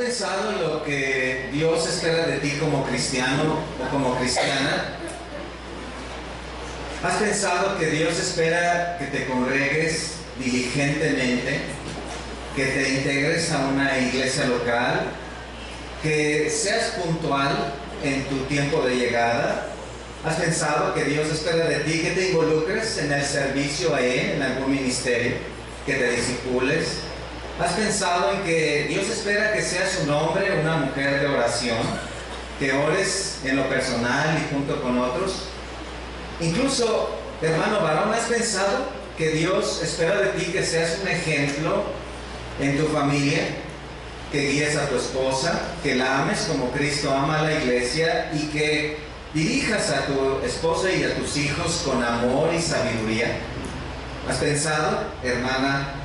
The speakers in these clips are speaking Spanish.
pensado lo que Dios espera de ti como cristiano o como cristiana? ¿Has pensado que Dios espera que te congregues diligentemente, que te integres a una iglesia local, que seas puntual en tu tiempo de llegada? ¿Has pensado que Dios espera de ti que te involucres en el servicio a Él, en algún ministerio, que te discipules? ¿Has pensado en que Dios espera que seas un hombre o una mujer de oración, que ores en lo personal y junto con otros? Incluso, hermano varón, ¿has pensado que Dios espera de ti que seas un ejemplo en tu familia, que guíes a tu esposa, que la ames como Cristo ama a la iglesia y que dirijas a tu esposa y a tus hijos con amor y sabiduría? ¿Has pensado, hermana,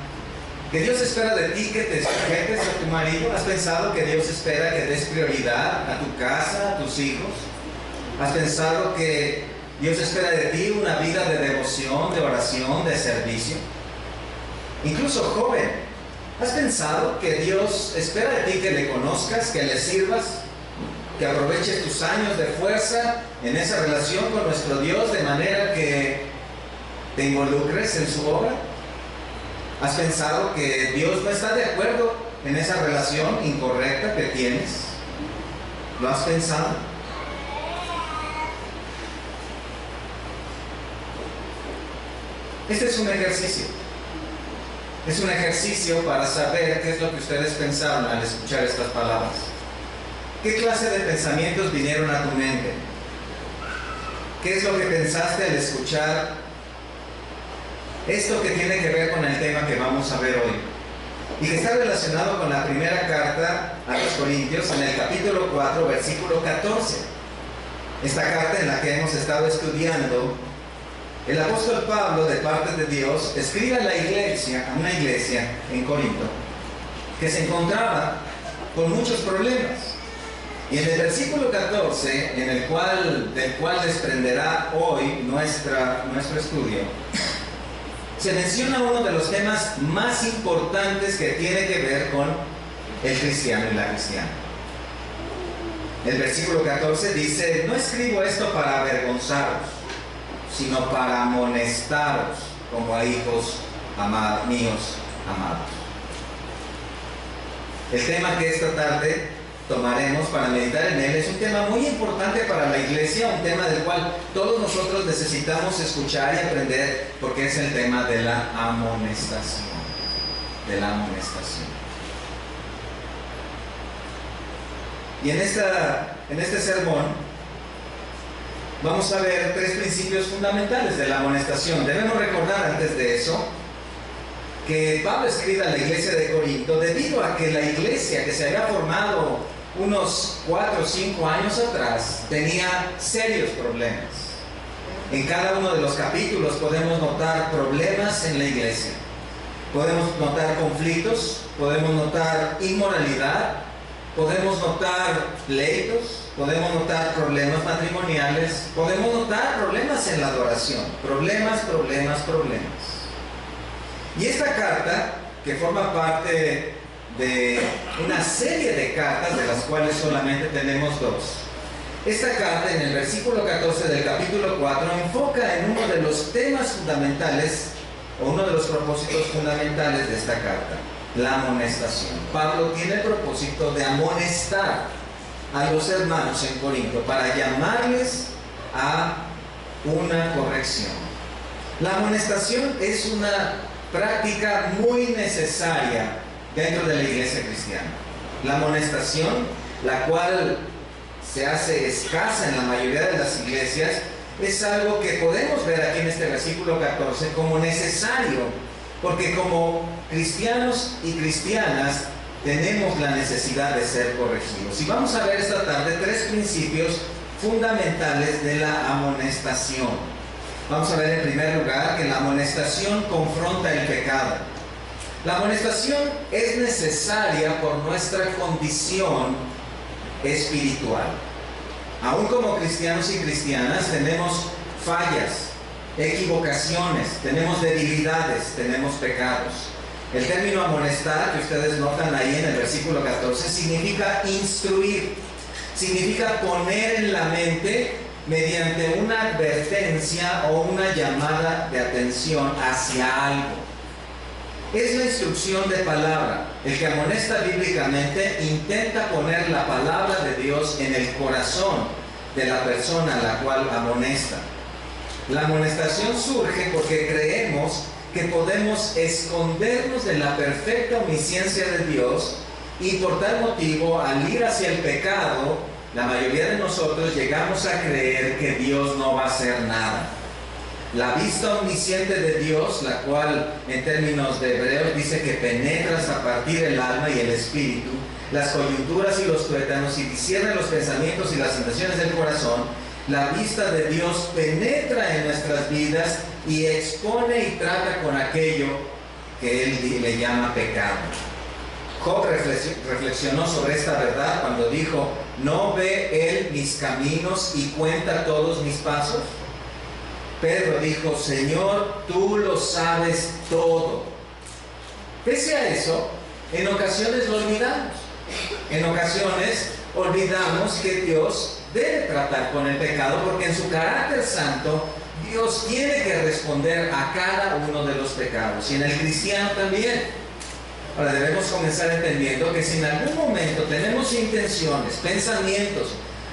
que Dios espera de ti que te sujetes a tu marido? ¿Has pensado que Dios espera que des prioridad a tu casa, a tus hijos? ¿Has pensado que Dios espera de ti una vida de devoción, de oración, de servicio? Incluso joven, ¿has pensado que Dios espera de ti que le conozcas, que le sirvas, que aproveches tus años de fuerza en esa relación con nuestro Dios de manera que te involucres en su obra? ¿Has pensado que Dios no está de acuerdo en esa relación incorrecta que tienes? ¿Lo has pensado? Este es un ejercicio. Es un ejercicio para saber qué es lo que ustedes pensaron al escuchar estas palabras. ¿Qué clase de pensamientos vinieron a tu mente? ¿Qué es lo que pensaste al escuchar esto que tiene que ver con el tema que vamos a ver hoy? Y que está relacionado con la primera carta a los Corintios en el capítulo 4, versículo 14. Esta carta en la que hemos estado estudiando, el apóstol Pablo, de parte de Dios, escribe a una iglesia en Corinto, que se encontraba con muchos problemas. Y en el versículo 14, del cual desprenderá hoy nuestro estudio, se menciona uno de los temas más importantes que tiene que ver con el cristiano y la cristiana. El versículo 14 dice: no escribo esto para avergonzaros, sino para amonestaros como a hijos míos amados. El tema que esta tarde tomaremos para meditar en él es un tema muy importante para la iglesia, un tema del cual todos nosotros necesitamos escuchar y aprender, porque es el tema de la amonestación. Y en este sermón vamos a ver tres principios fundamentales de la amonestación. Debemos recordar antes de eso que Pablo escribe a la iglesia de Corinto debido a que la iglesia que se había formado unos 4 o 5 años atrás tenía serios problemas. En cada uno de los capítulos podemos notar problemas en la iglesia. Podemos notar conflictos, podemos notar inmoralidad, podemos notar pleitos, podemos notar problemas matrimoniales, podemos notar problemas en la adoración, problemas. Y esta carta, que forma parte de una serie de cartas, de las cuales solamente tenemos 2, esta carta en el versículo 14 del capítulo 4 enfoca en uno de los temas fundamentales, o uno de los propósitos fundamentales de esta carta: la amonestación. Pablo tiene el propósito de amonestar a los hermanos en Corinto para llamarles a una corrección. La amonestación es una práctica muy necesaria dentro de la iglesia cristiana. La amonestación, la cual se hace escasa en la mayoría de las iglesias, es algo que podemos ver aquí en este versículo 14 como necesario, porque como cristianos y cristianas tenemos la necesidad de ser corregidos. Y vamos a ver esta tarde 3 principios fundamentales de la amonestación. Vamos a ver en primer lugar que la amonestación confronta el pecado. La amonestación es necesaria por nuestra condición espiritual. Aún como cristianos y cristianas tenemos fallas, equivocaciones, tenemos debilidades, tenemos pecados. El término amonestar, que ustedes notan ahí en el versículo 14, significa instruir, significa poner en la mente mediante una advertencia o una llamada de atención hacia algo. Es la instrucción de palabra. El que amonesta bíblicamente intenta poner la palabra de Dios en el corazón de la persona a la cual amonesta. La amonestación surge porque creemos que podemos escondernos de la perfecta omnisciencia de Dios y por tal motivo, al ir hacia el pecado, la mayoría de nosotros llegamos a creer que Dios no va a hacer nada. La vista omnisciente de Dios, la cual en términos de Hebreos dice que penetra hasta partir el alma y el espíritu, las coyunturas y los tuétanos, y discierne los pensamientos y las intenciones del corazón. La vista de Dios penetra en nuestras vidas y expone y trata con aquello que Él le llama pecado. Job reflexionó sobre esta verdad cuando dijo: ¿no ve Él mis caminos y cuenta todos mis pasos? Pedro dijo: Señor, tú lo sabes todo. Pese a eso, en ocasiones lo olvidamos. En ocasiones olvidamos que Dios debe tratar con el pecado, porque en su carácter santo Dios tiene que responder a cada uno de los pecados, y en el cristiano también. Ahora debemos comenzar entendiendo que si en algún momento tenemos intenciones, pensamientos,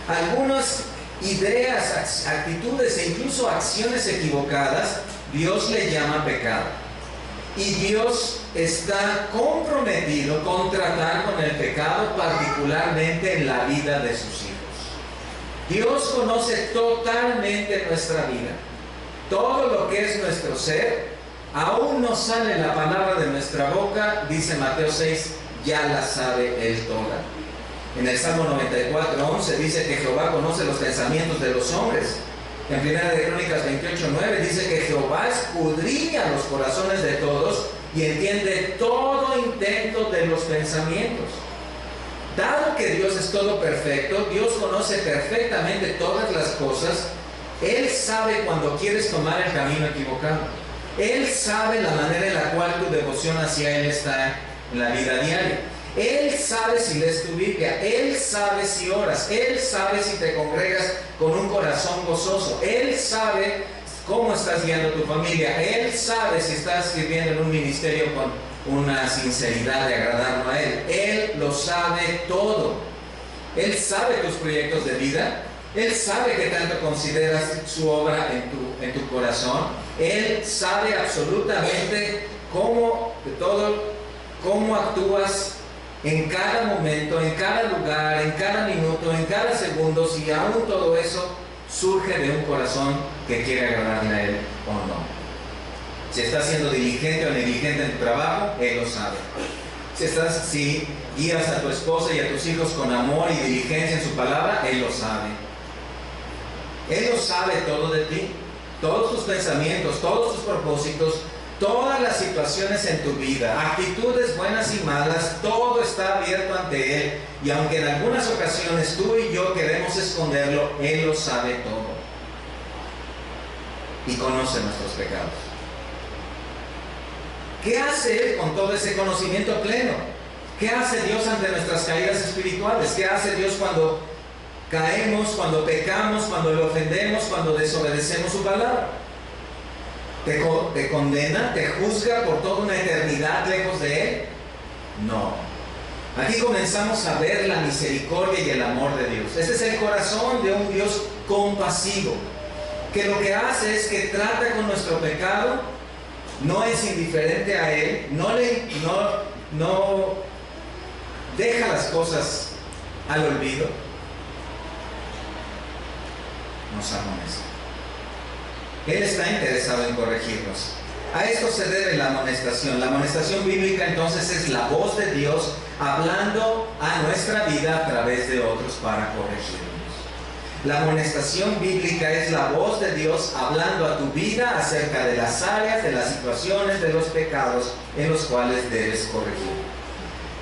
algunas ideas, actitudes e incluso acciones equivocadas, Dios le llama pecado. Y Dios está comprometido con tratar con el pecado, particularmente en la vida de sus hijos. Dios conoce totalmente nuestra vida. Todo lo que es nuestro ser, aún no sale la palabra de nuestra boca, dice Mateo 6, ya la sabe Él toda. En el Salmo 94:11 dice que Jehová conoce los pensamientos de los hombres. En Primera de Crónicas 28:9 dice que Jehová escudriña los corazones de todos y entiende todo intento de los pensamientos. Dado que Dios es todo perfecto, Dios conoce perfectamente todas las cosas. Él sabe cuando quieres tomar el camino equivocado. Él sabe la manera en la cual tu devoción hacia Él está en la vida diaria. Él sabe si lees tu Biblia, Él sabe si oras, Él sabe si te congregas con un corazón gozoso, Él sabe cómo estás guiando tu familia, Él sabe si estás sirviendo en un ministerio con una sinceridad de agradarlo a Él lo sabe todo. Él sabe tus proyectos de vida, Él sabe que tanto consideras su obra en tu corazón, Él sabe absolutamente cómo actúas en cada momento, en cada lugar, en cada minuto, en cada segundo, si aún todo eso surge de un corazón que quiere agradarle a Él o no. Si estás siendo diligente o negligente en tu trabajo, Él lo sabe. Si guías a tu esposa y a tus hijos con amor y diligencia en su palabra, Él lo sabe. Él lo sabe todo de ti, todos tus pensamientos, todos tus propósitos, todas las situaciones en tu vida, actitudes buenas y malas, todo está abierto ante Él. Y aunque en algunas ocasiones tú y yo queremos esconderlo, Él lo sabe todo. Y conoce nuestros pecados. ¿Qué hace Él con todo ese conocimiento pleno? ¿Qué hace Dios ante nuestras caídas espirituales? ¿Qué hace Dios cuando caemos, cuando pecamos, cuando le ofendemos, cuando desobedecemos su palabra? ¿Te condena? ¿Te juzga por toda una eternidad lejos de Él? No. Aquí comenzamos a ver la misericordia y el amor de Dios. Este es el corazón de un Dios compasivo, que lo que hace es que trata con nuestro pecado, no es indiferente a Él, no deja las cosas al olvido, nos amonesta. Él está interesado en corregirnos. A esto se debe la amonestación. La amonestación bíblica entonces es la voz de Dios hablando a nuestra vida a través de otros para corregirnos. La amonestación bíblica es la voz de Dios hablando a tu vida acerca de las áreas, de las situaciones, de los pecados en los cuales debes corregir.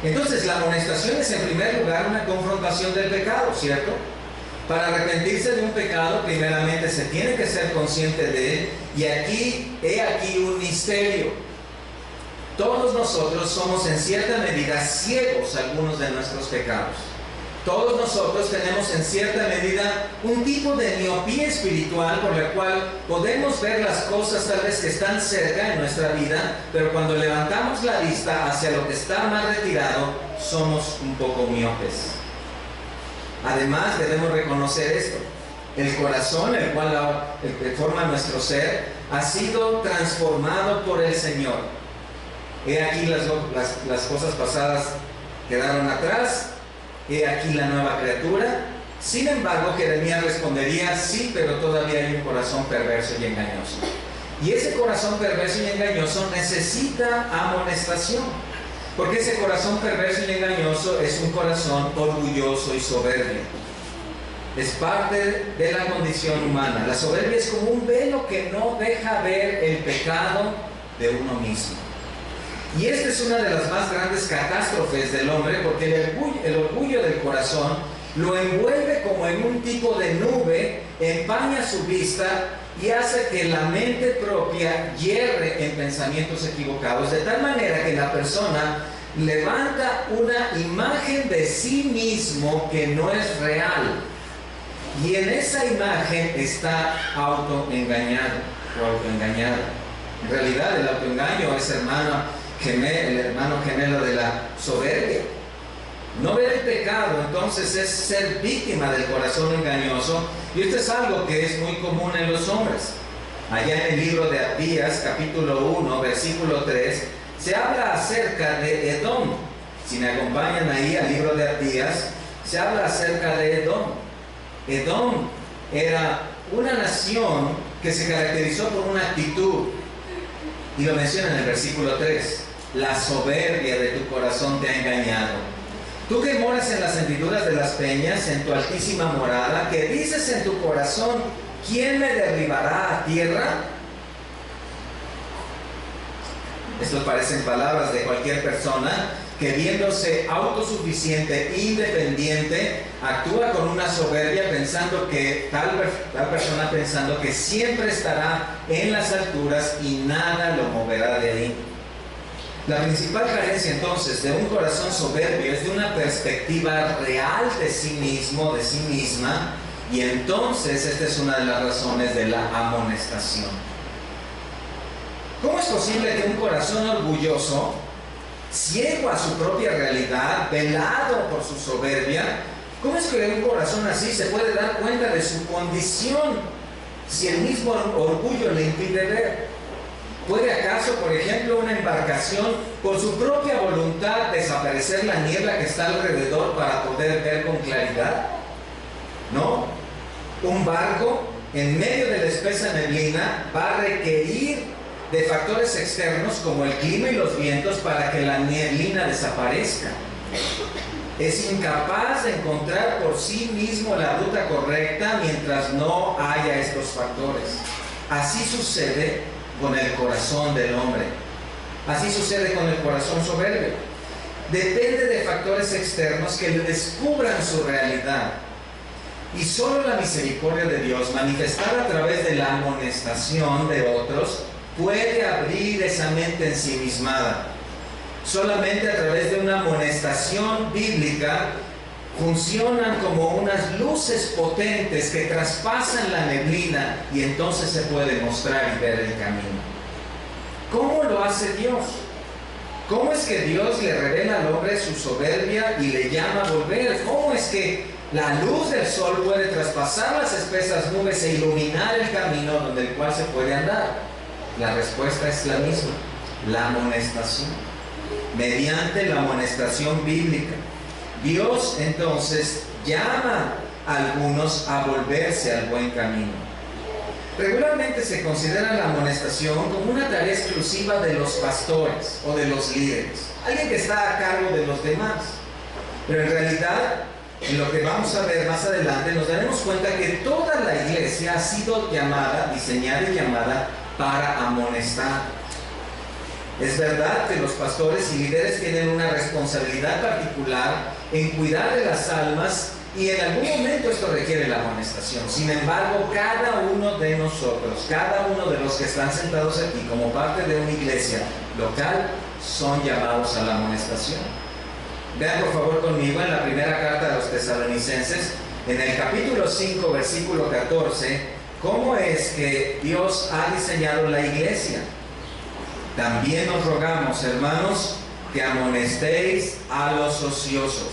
Entonces la amonestación es en primer lugar una confrontación del pecado, ¿cierto? Para arrepentirse de un pecado, primeramente se tiene que ser consciente de él, y he aquí un misterio. Todos nosotros somos en cierta medida ciegos a algunos de nuestros pecados. Todos nosotros tenemos en cierta medida un tipo de miopía espiritual por la cual podemos ver las cosas tal vez que están cerca en nuestra vida, pero cuando levantamos la vista hacia lo que está más retirado, somos un poco miopes. Además, debemos reconocer esto: el corazón, el que forma nuestro ser, ha sido transformado por el Señor. He aquí las cosas pasadas quedaron atrás. He aquí la nueva criatura. Sin embargo, Jeremías respondería: sí, pero todavía hay un corazón perverso y engañoso. Y ese corazón perverso y engañoso necesita amonestación, porque ese corazón perverso y engañoso es un corazón orgulloso y soberbio. Es parte de la condición humana. La soberbia es como un velo que no deja ver el pecado de uno mismo. Y esta es una de las más grandes catástrofes del hombre, porque el orgullo del corazón lo envuelve como en un tipo de nube, empaña su vista y hace que la mente propia hierre en pensamientos equivocados, de tal manera que la persona levanta una imagen de sí mismo que no es real. Y en esa imagen está autoengañado o autoengañada. En realidad, el autoengaño es el hermano gemelo de la soberbia. No ver el pecado, entonces, es ser víctima del corazón engañoso, y esto es algo que es muy común en los hombres. Allá en el libro de Abdías, capítulo 1, versículo 3, se habla acerca de Edom. Si me acompañan ahí al libro de Abdías, se habla acerca de Edom. Edom era una nación que se caracterizó por una actitud, y lo menciona en el versículo 3: la soberbia de tu corazón te ha engañado. Tú que moras en las hendiduras de las peñas, en tu altísima morada, que dices en tu corazón: ¿quién me derribará a tierra? Estos parecen palabras de cualquier persona que, viéndose autosuficiente, independiente, actúa con una soberbia pensando que tal persona pensando que siempre estará en las alturas y nada lo moverá de ahí. La principal carencia entonces de un corazón soberbio es de una perspectiva real de sí mismo, de sí misma, y entonces esta es una de las razones de la amonestación. ¿Cómo es posible que un corazón orgulloso, ciego a su propia realidad, velado por su soberbia, cómo es que un corazón así se puede dar cuenta de su condición si el mismo orgullo le impide ver? ¿Puede acaso, por ejemplo, una embarcación por su propia voluntad desaparecer la niebla que está alrededor para poder ver con claridad? No. Un barco en medio de la espesa neblina va a requerir de factores externos como el clima y los vientos para que la neblina desaparezca. Es incapaz de encontrar por sí mismo la ruta correcta mientras no haya estos factores. Así sucede con el corazón del hombre. Así sucede con el corazón soberbio. Depende de factores externos que le descubran su realidad. Y solo la misericordia de Dios, manifestada a través de la amonestación de otros, puede abrir esa mente ensimismada. Solamente a través de una amonestación bíblica funcionan como unas luces potentes que traspasan la neblina y entonces se puede mostrar y ver el camino. ¿Cómo lo hace Dios? ¿Cómo es que Dios le revela al hombre su soberbia y le llama a volver? ¿Cómo es que la luz del sol puede traspasar las espesas nubes e iluminar el camino donde el cual se puede andar? La respuesta es la misma: la amonestación. Mediante la amonestación bíblica, Dios entonces llama a algunos a volverse al buen camino. Regularmente se considera la amonestación como una tarea exclusiva de los pastores o de los líderes, alguien que está a cargo de los demás. Pero en realidad, en lo que vamos a ver más adelante, nos daremos cuenta que toda la iglesia ha sido llamada, diseñada y llamada para amonestar. Es verdad que los pastores y líderes tienen una responsabilidad particular en cuidar de las almas y en algún momento esto requiere la amonestación. Sin embargo, cada uno de nosotros, cada uno de los que están sentados aquí como parte de una iglesia local, son llamados a la amonestación. Vean por favor conmigo en la primera carta de los Tesalonicenses, en el capítulo 5, versículo 14, cómo es que Dios ha diseñado la iglesia. También os rogamos, hermanos, que amonestéis a los ociosos.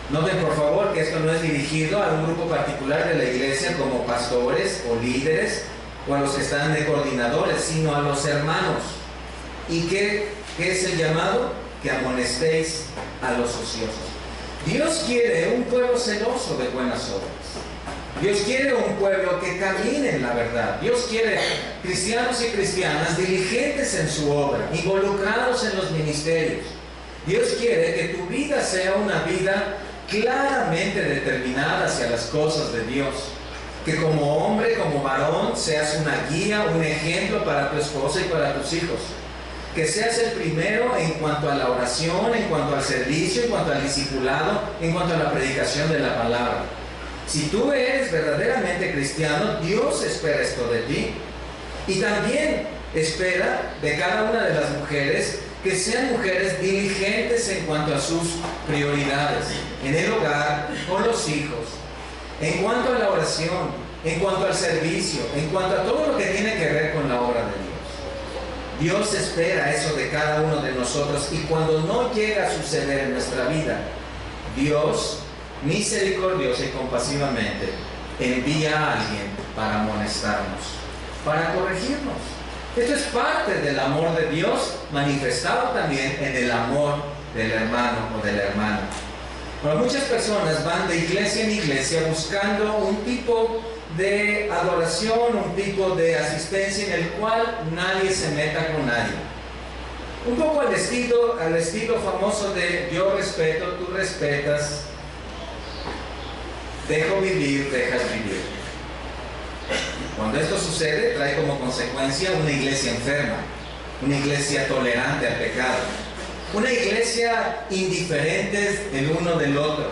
Noten por favor que esto no es dirigido a un grupo particular de la iglesia como pastores o líderes o a los que están de coordinadores, sino a los hermanos. ¿Y qué es el llamado? Que amonestéis a los ociosos. Dios quiere un pueblo celoso de buenas obras. Dios quiere un pueblo que camine en la verdad. Dios quiere cristianos y cristianas diligentes en su obra, involucrados en los ministerios. Dios quiere que tu vida sea una vida claramente determinada hacia las cosas de Dios. Que como hombre, como varón, seas una guía, un ejemplo para tu esposa y para tus hijos. Que seas el primero en cuanto a la oración, en cuanto al servicio, en cuanto al discipulado, en cuanto a la predicación de la palabra. Si tú eres verdaderamente cristiano, Dios espera esto de ti. Y también espera de cada una de las mujeres que sean mujeres diligentes en cuanto a sus prioridades, en el hogar, con los hijos, en cuanto a la oración, en cuanto al servicio, en cuanto a todo lo que tiene que ver con la obra de Dios. Dios espera eso de cada uno de nosotros, y cuando no llega a suceder en nuestra vida, Dios misericordiosa y compasivamente envía a alguien para amonestarnos, para corregirnos. Esto es parte del amor de Dios manifestado también en el amor del hermano o de la hermana. Bueno, muchas personas van de iglesia en iglesia buscando un tipo de adoración, un tipo de asistencia en el cual nadie se meta con nadie. Un poco al estilo famoso de yo respeto, tú respetas, dejo vivir, dejas vivir. Cuando esto sucede, trae como consecuencia una iglesia enferma, una iglesia tolerante al pecado, una iglesia indiferente el uno del otro.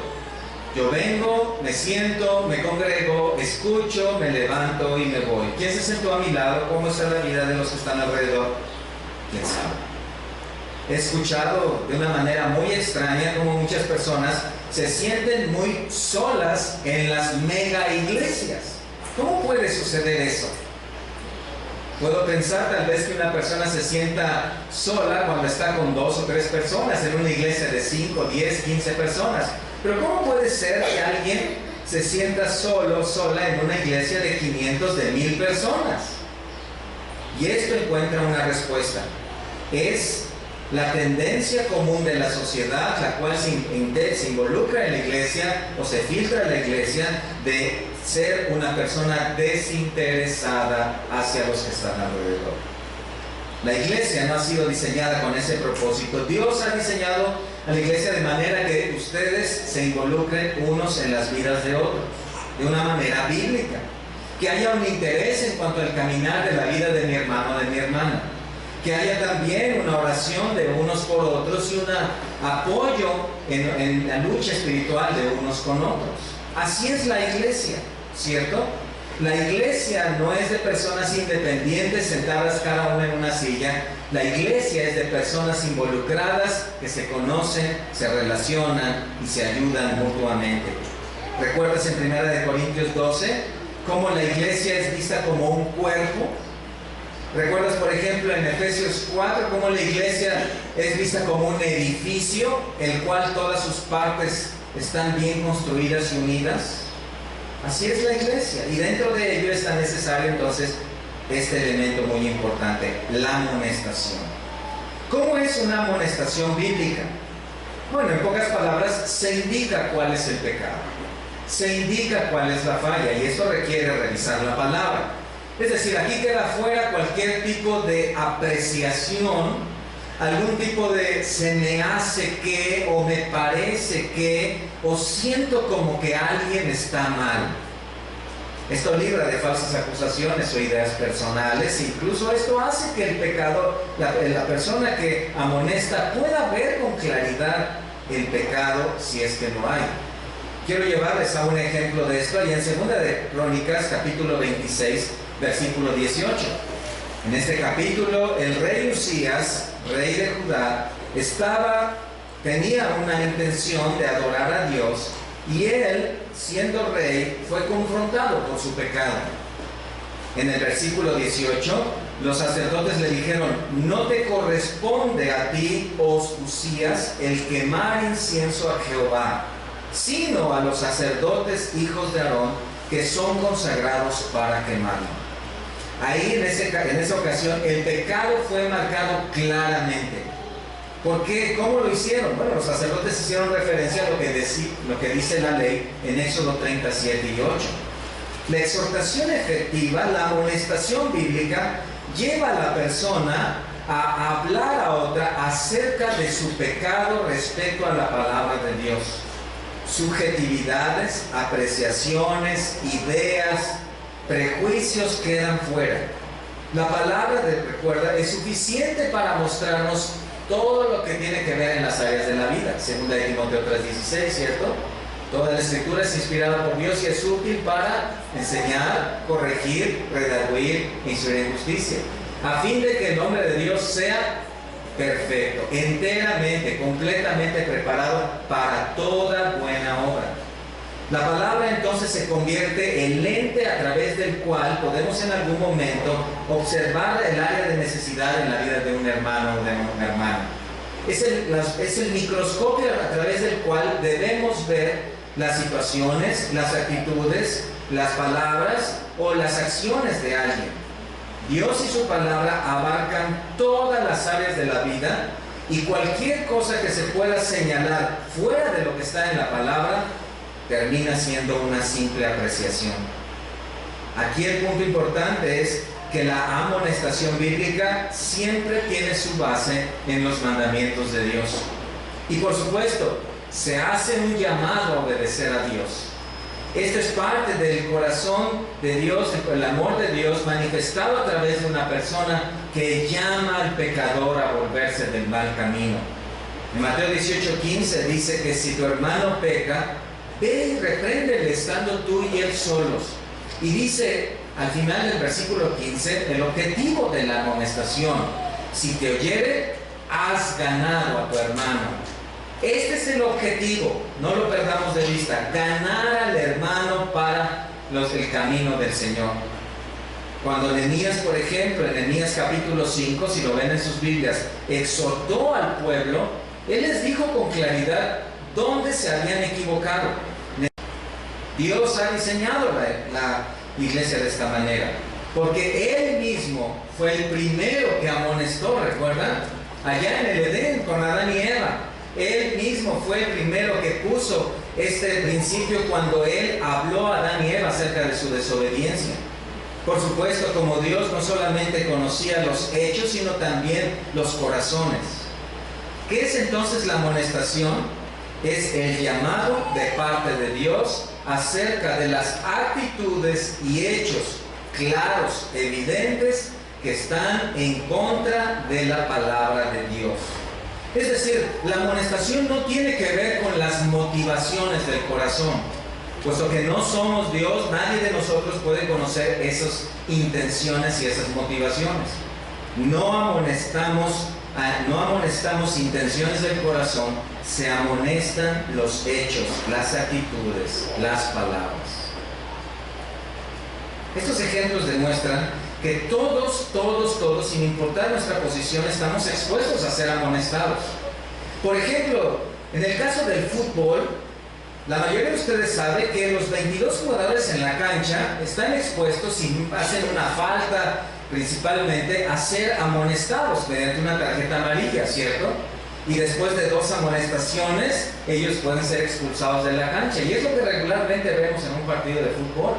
Yo vengo, me siento, me congrego, escucho, me levanto y me voy. ¿Quién se sentó a mi lado? ¿Cómo está la vida de los que están alrededor? ¿Quién sabe? He escuchado de una manera muy extraña como muchas personas se sienten muy solas en las mega iglesias. ¿Cómo puede suceder eso? Puedo pensar tal vez que una persona se sienta sola cuando está con 2 o 3 personas en una iglesia de 5, 10, 15 personas. Pero ¿cómo puede ser que alguien se sienta solo, sola en una iglesia de 500, de 1000 personas? Y esto encuentra una respuesta. Es la tendencia común de la sociedad, la cual se involucra en la iglesia o se filtra en la iglesia, de ser una persona desinteresada hacia los que están alrededor. La iglesia no ha sido diseñada con ese propósito. Dios ha diseñado a la iglesia de manera que ustedes se involucren unos en las vidas de otros, de una manera bíblica. Que haya un interés en cuanto al caminar de la vida de mi hermano o de mi hermana. Que haya también una oración de unos por otros y un apoyo en la lucha espiritual de unos con otros. Así es la iglesia, ¿cierto? La iglesia no es de personas independientes sentadas cada una en una silla. La iglesia es de personas involucradas que se conocen, se relacionan y se ayudan mutuamente. ¿Recuerdas en 1 Corintios 12 cómo la iglesia es vista como un cuerpo? ¿Recuerdas, por ejemplo, en Efesios 4 cómo la iglesia es vista como un edificio, el cual todas sus partes están bien construidas y unidas? Así es la iglesia, y dentro de ello está necesario entonces este elemento muy importante, la amonestación. ¿Cómo es una amonestación bíblica? Bueno, en pocas palabras, se indica cuál es el pecado, se indica cuál es la falla, y esto requiere revisar la palabra. Es decir, aquí queda fuera cualquier tipo de apreciación, algún tipo de se me hace que, o me parece que, o siento como que alguien está mal. Esto libra de falsas acusaciones o ideas personales. Incluso esto hace que el pecado, la persona que amonesta pueda ver con claridad el pecado si es que lo hay. Quiero llevarles a un ejemplo de esto allá en 2 de Crónicas, capítulo 26, versículo 18. En este capítulo, el rey Usías rey de Judá, tenía una intención de adorar a Dios, y él, siendo rey, fue confrontado por su pecado. En el versículo 18, los sacerdotes le dijeron: no te corresponde a ti, Usías, el quemar incienso a Jehová, sino a los sacerdotes hijos de Aarón, que son consagrados para quemarlo. Ahí en esa ocasión el pecado fue marcado claramente. ¿Por qué? ¿Cómo lo hicieron? Bueno, los sacerdotes hicieron referencia a lo que dice la ley en Éxodo 37 y 8. La exhortación efectiva, la amonestación bíblica, lleva a la persona a hablar a otra acerca de su pecado respecto a la palabra de Dios. Subjetividades, apreciaciones, ideas, prejuicios quedan fuera. La palabra recuerda, es suficiente para mostrarnos todo lo que tiene que ver en las áreas de la vida. Segunda de Timoteo 3:16, ¿cierto? Toda la escritura es inspirada por Dios y es útil para enseñar, corregir, redarguir e instruir en justicia, a fin de que el hombre de Dios sea perfecto, enteramente, completamente preparado para toda buena obra. La palabra entonces se convierte en lente a través del cual podemos en algún momento observar el área de necesidad en la vida de un hermano o de una hermana. Es el microscopio a través del cual debemos ver las situaciones, las actitudes, las palabras o las acciones de alguien. Dios y su palabra abarcan todas las áreas de la vida, y cualquier cosa que se pueda señalar fuera de lo que está en la palabra termina siendo una simple apreciación. Aquí el punto importante es que la amonestación bíblica siempre tiene su base en los mandamientos de Dios. Y por supuesto, se hace un llamado a obedecer a Dios. Esto es parte del corazón de Dios, el amor de Dios manifestado a través de una persona que llama al pecador a volverse del mal camino. En Mateo 18:15 dice que si tu hermano peca, ve y repréndele estando tú y él solos. Y dice al final del versículo 15 el objetivo de la amonestación: si te oyere, has ganado a tu hermano. Este es el objetivo, no lo perdamos de vista: ganar al hermano para el camino del Señor. Cuando Nehemías, por ejemplo, en Nehemías capítulo 5, si lo ven en sus Biblias, exhortó al pueblo, él les dijo con claridad dónde se habían equivocado. Dios ha diseñado la iglesia de esta manera, porque Él mismo fue el primero que amonestó, ¿recuerdan? Allá en el Edén con Adán y Eva. Él mismo fue el primero que puso este principio cuando Él habló a Adán y Eva acerca de su desobediencia. Por supuesto, como Dios no solamente conocía los hechos, sino también los corazones. ¿Qué es entonces la amonestación? Es el llamado de parte de Dios acerca de las actitudes y hechos claros, evidentes, que están en contra de la palabra de Dios. Es decir, la amonestación no tiene que ver con las motivaciones del corazón. Puesto que no somos Dios, nadie de nosotros puede conocer esas intenciones y esas motivaciones. No amonestamos intenciones del corazón, se amonestan los hechos, las actitudes, las palabras. Estos ejemplos demuestran que todos, sin importar nuestra posición, estamos expuestos a ser amonestados. Por ejemplo, en el caso del fútbol, la mayoría de ustedes sabe que los 22 jugadores en la cancha están expuestos, si hacen una falta principalmente, a ser amonestados mediante una tarjeta amarilla, ¿cierto? Y después de 2 amonestaciones, ellos pueden ser expulsados de la cancha. Y es lo que regularmente vemos en un partido de fútbol.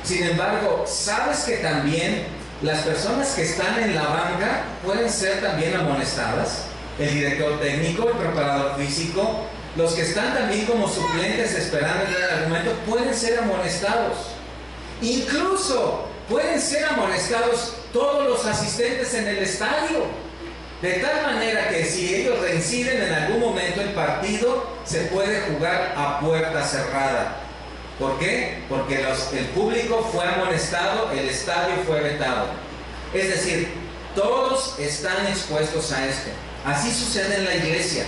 Sin embargo, ¿sabes que también las personas que están en la banca pueden ser también amonestadas? El director técnico, el preparador físico, los que están también como suplentes esperando en el argumento, pueden ser amonestados. Incluso pueden ser amonestados todos los asistentes en el estadio. De tal manera que si ellos reinciden en algún momento el partido, se puede jugar a puerta cerrada. ¿Por qué? Porque el público fue amonestado, el estadio fue vetado. Es decir, Todos están expuestos a esto. Así sucede en la iglesia.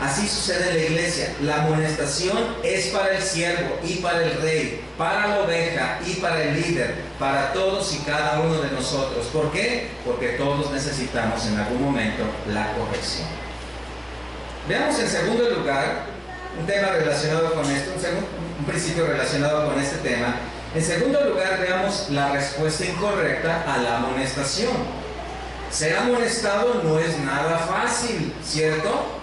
Así sucede en la iglesia. La amonestación es para el siervo y para el rey, para la oveja y para el líder, para todos y cada uno de nosotros. ¿Por qué? Porque todos necesitamos en algún momento la corrección. Veamos en segundo lugar un tema relacionado con esto, un principio relacionado con este tema. En segundo lugar, veamos la respuesta incorrecta a la amonestación. Ser amonestado no es nada fácil, ¿cierto?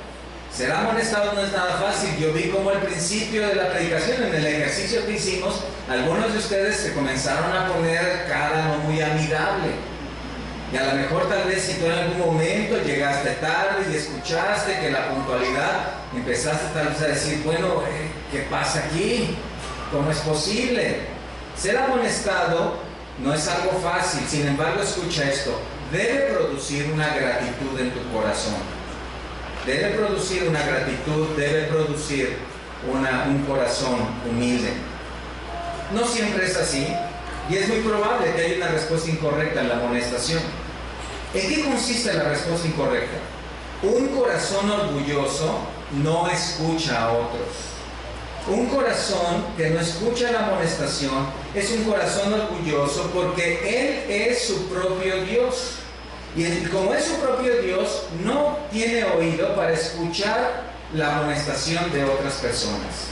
Ser amonestado no es nada fácil. Yo vi como al principio de la predicación, en el ejercicio que hicimos, algunos de ustedes se comenzaron a poner cara no muy amigable. Y a lo mejor tal vez si tú en algún momento llegaste tarde y escuchaste que la puntualidad, empezaste tal vez a decir, bueno, ¿qué pasa aquí? ¿Cómo es posible? Ser amonestado no es algo fácil. Sin embargo, escucha esto, debe producir una gratitud en tu corazón. Debe producir una gratitud, debe producir un corazón humilde. No siempre es así, y es muy probable que haya una respuesta incorrecta en la amonestación. ¿En qué consiste la respuesta incorrecta? Un corazón orgulloso no escucha a otros. Un corazón que no escucha la amonestación es un corazón orgulloso porque él es su propio Dios. Y como es su propio Dios, no tiene oído para escuchar la amonestación de otras personas.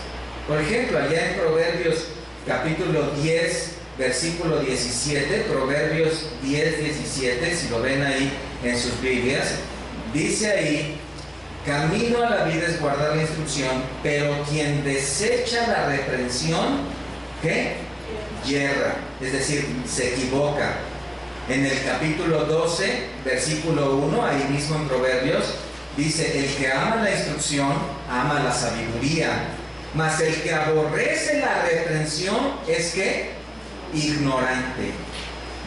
Por ejemplo, allá en Proverbios capítulo 10, versículo 17, Proverbios 10, 17, si lo ven ahí en sus Biblias, dice ahí, camino a la vida es guardar la instrucción, pero quien desecha la reprensión, ¿qué? Yerra, es decir, se equivoca. En el capítulo 12, versículo 1, ahí mismo en Proverbios, dice, el que ama la instrucción, ama la sabiduría, mas el que aborrece la reprensión es que ignorante.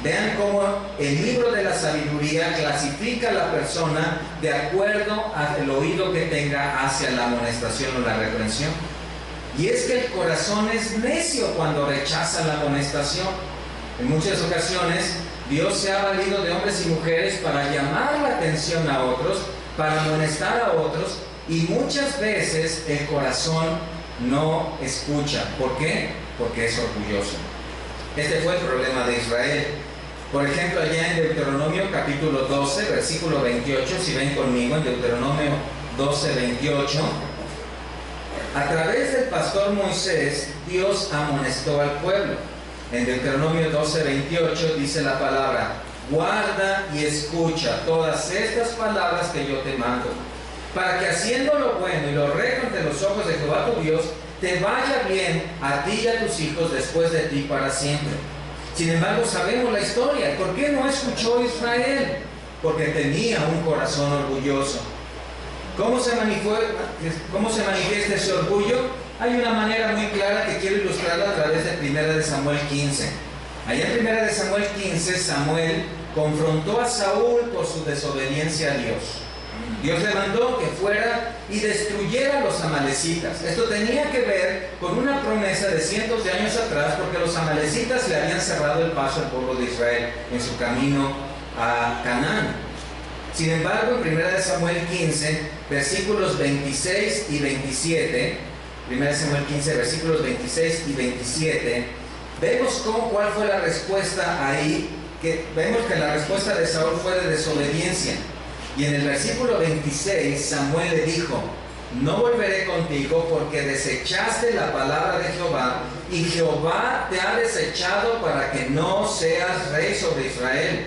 Vean cómo el libro de la sabiduría clasifica a la persona de acuerdo al oído que tenga hacia la amonestación o la reprensión. Y es que el corazón es necio cuando rechaza la amonestación. En muchas ocasiones, Dios se ha valido de hombres y mujeres para llamar la atención a otros, para amonestar a otros, y muchas veces el corazón no escucha. ¿Por qué? Porque es orgulloso. Este fue el problema de Israel. Por ejemplo, allá en Deuteronomio capítulo 12, versículo 28, si ven conmigo en Deuteronomio 12, 28, a través del pastor Moisés, Dios amonestó al pueblo. En Deuteronomio 12, 28 dice la palabra, guarda y escucha todas estas palabras que yo te mando, para que haciendo lo bueno y lo recto ante los ojos de Jehová tu Dios, te vaya bien a ti y a tus hijos después de ti para siempre. Sin embargo, sabemos la historia. ¿Por qué no escuchó Israel? Porque tenía un corazón orgulloso. ¿Cómo se manifiesta ese orgullo? Hay una manera muy clara que quiero ilustrarla a través de 1 Samuel 15. Allá en 1 Samuel 15, Samuel confrontó a Saúl por su desobediencia a Dios. Dios le mandó que fuera y destruyera a los amalecitas. Esto tenía que ver con una promesa de cientos de años atrás, porque los amalecitas le habían cerrado el paso al pueblo de Israel en su camino a Canaán. Sin embargo, en 1 Samuel 15, versículos 26 y 27, 1 Samuel 15, versículos 26 y 27, vemos cuál fue la respuesta ahí, vemos que la respuesta de Saúl fue de desobediencia. Y en el versículo 26, Samuel le dijo, no volveré contigo porque desechaste la palabra de Jehová, y Jehová te ha desechado para que no seas rey sobre Israel.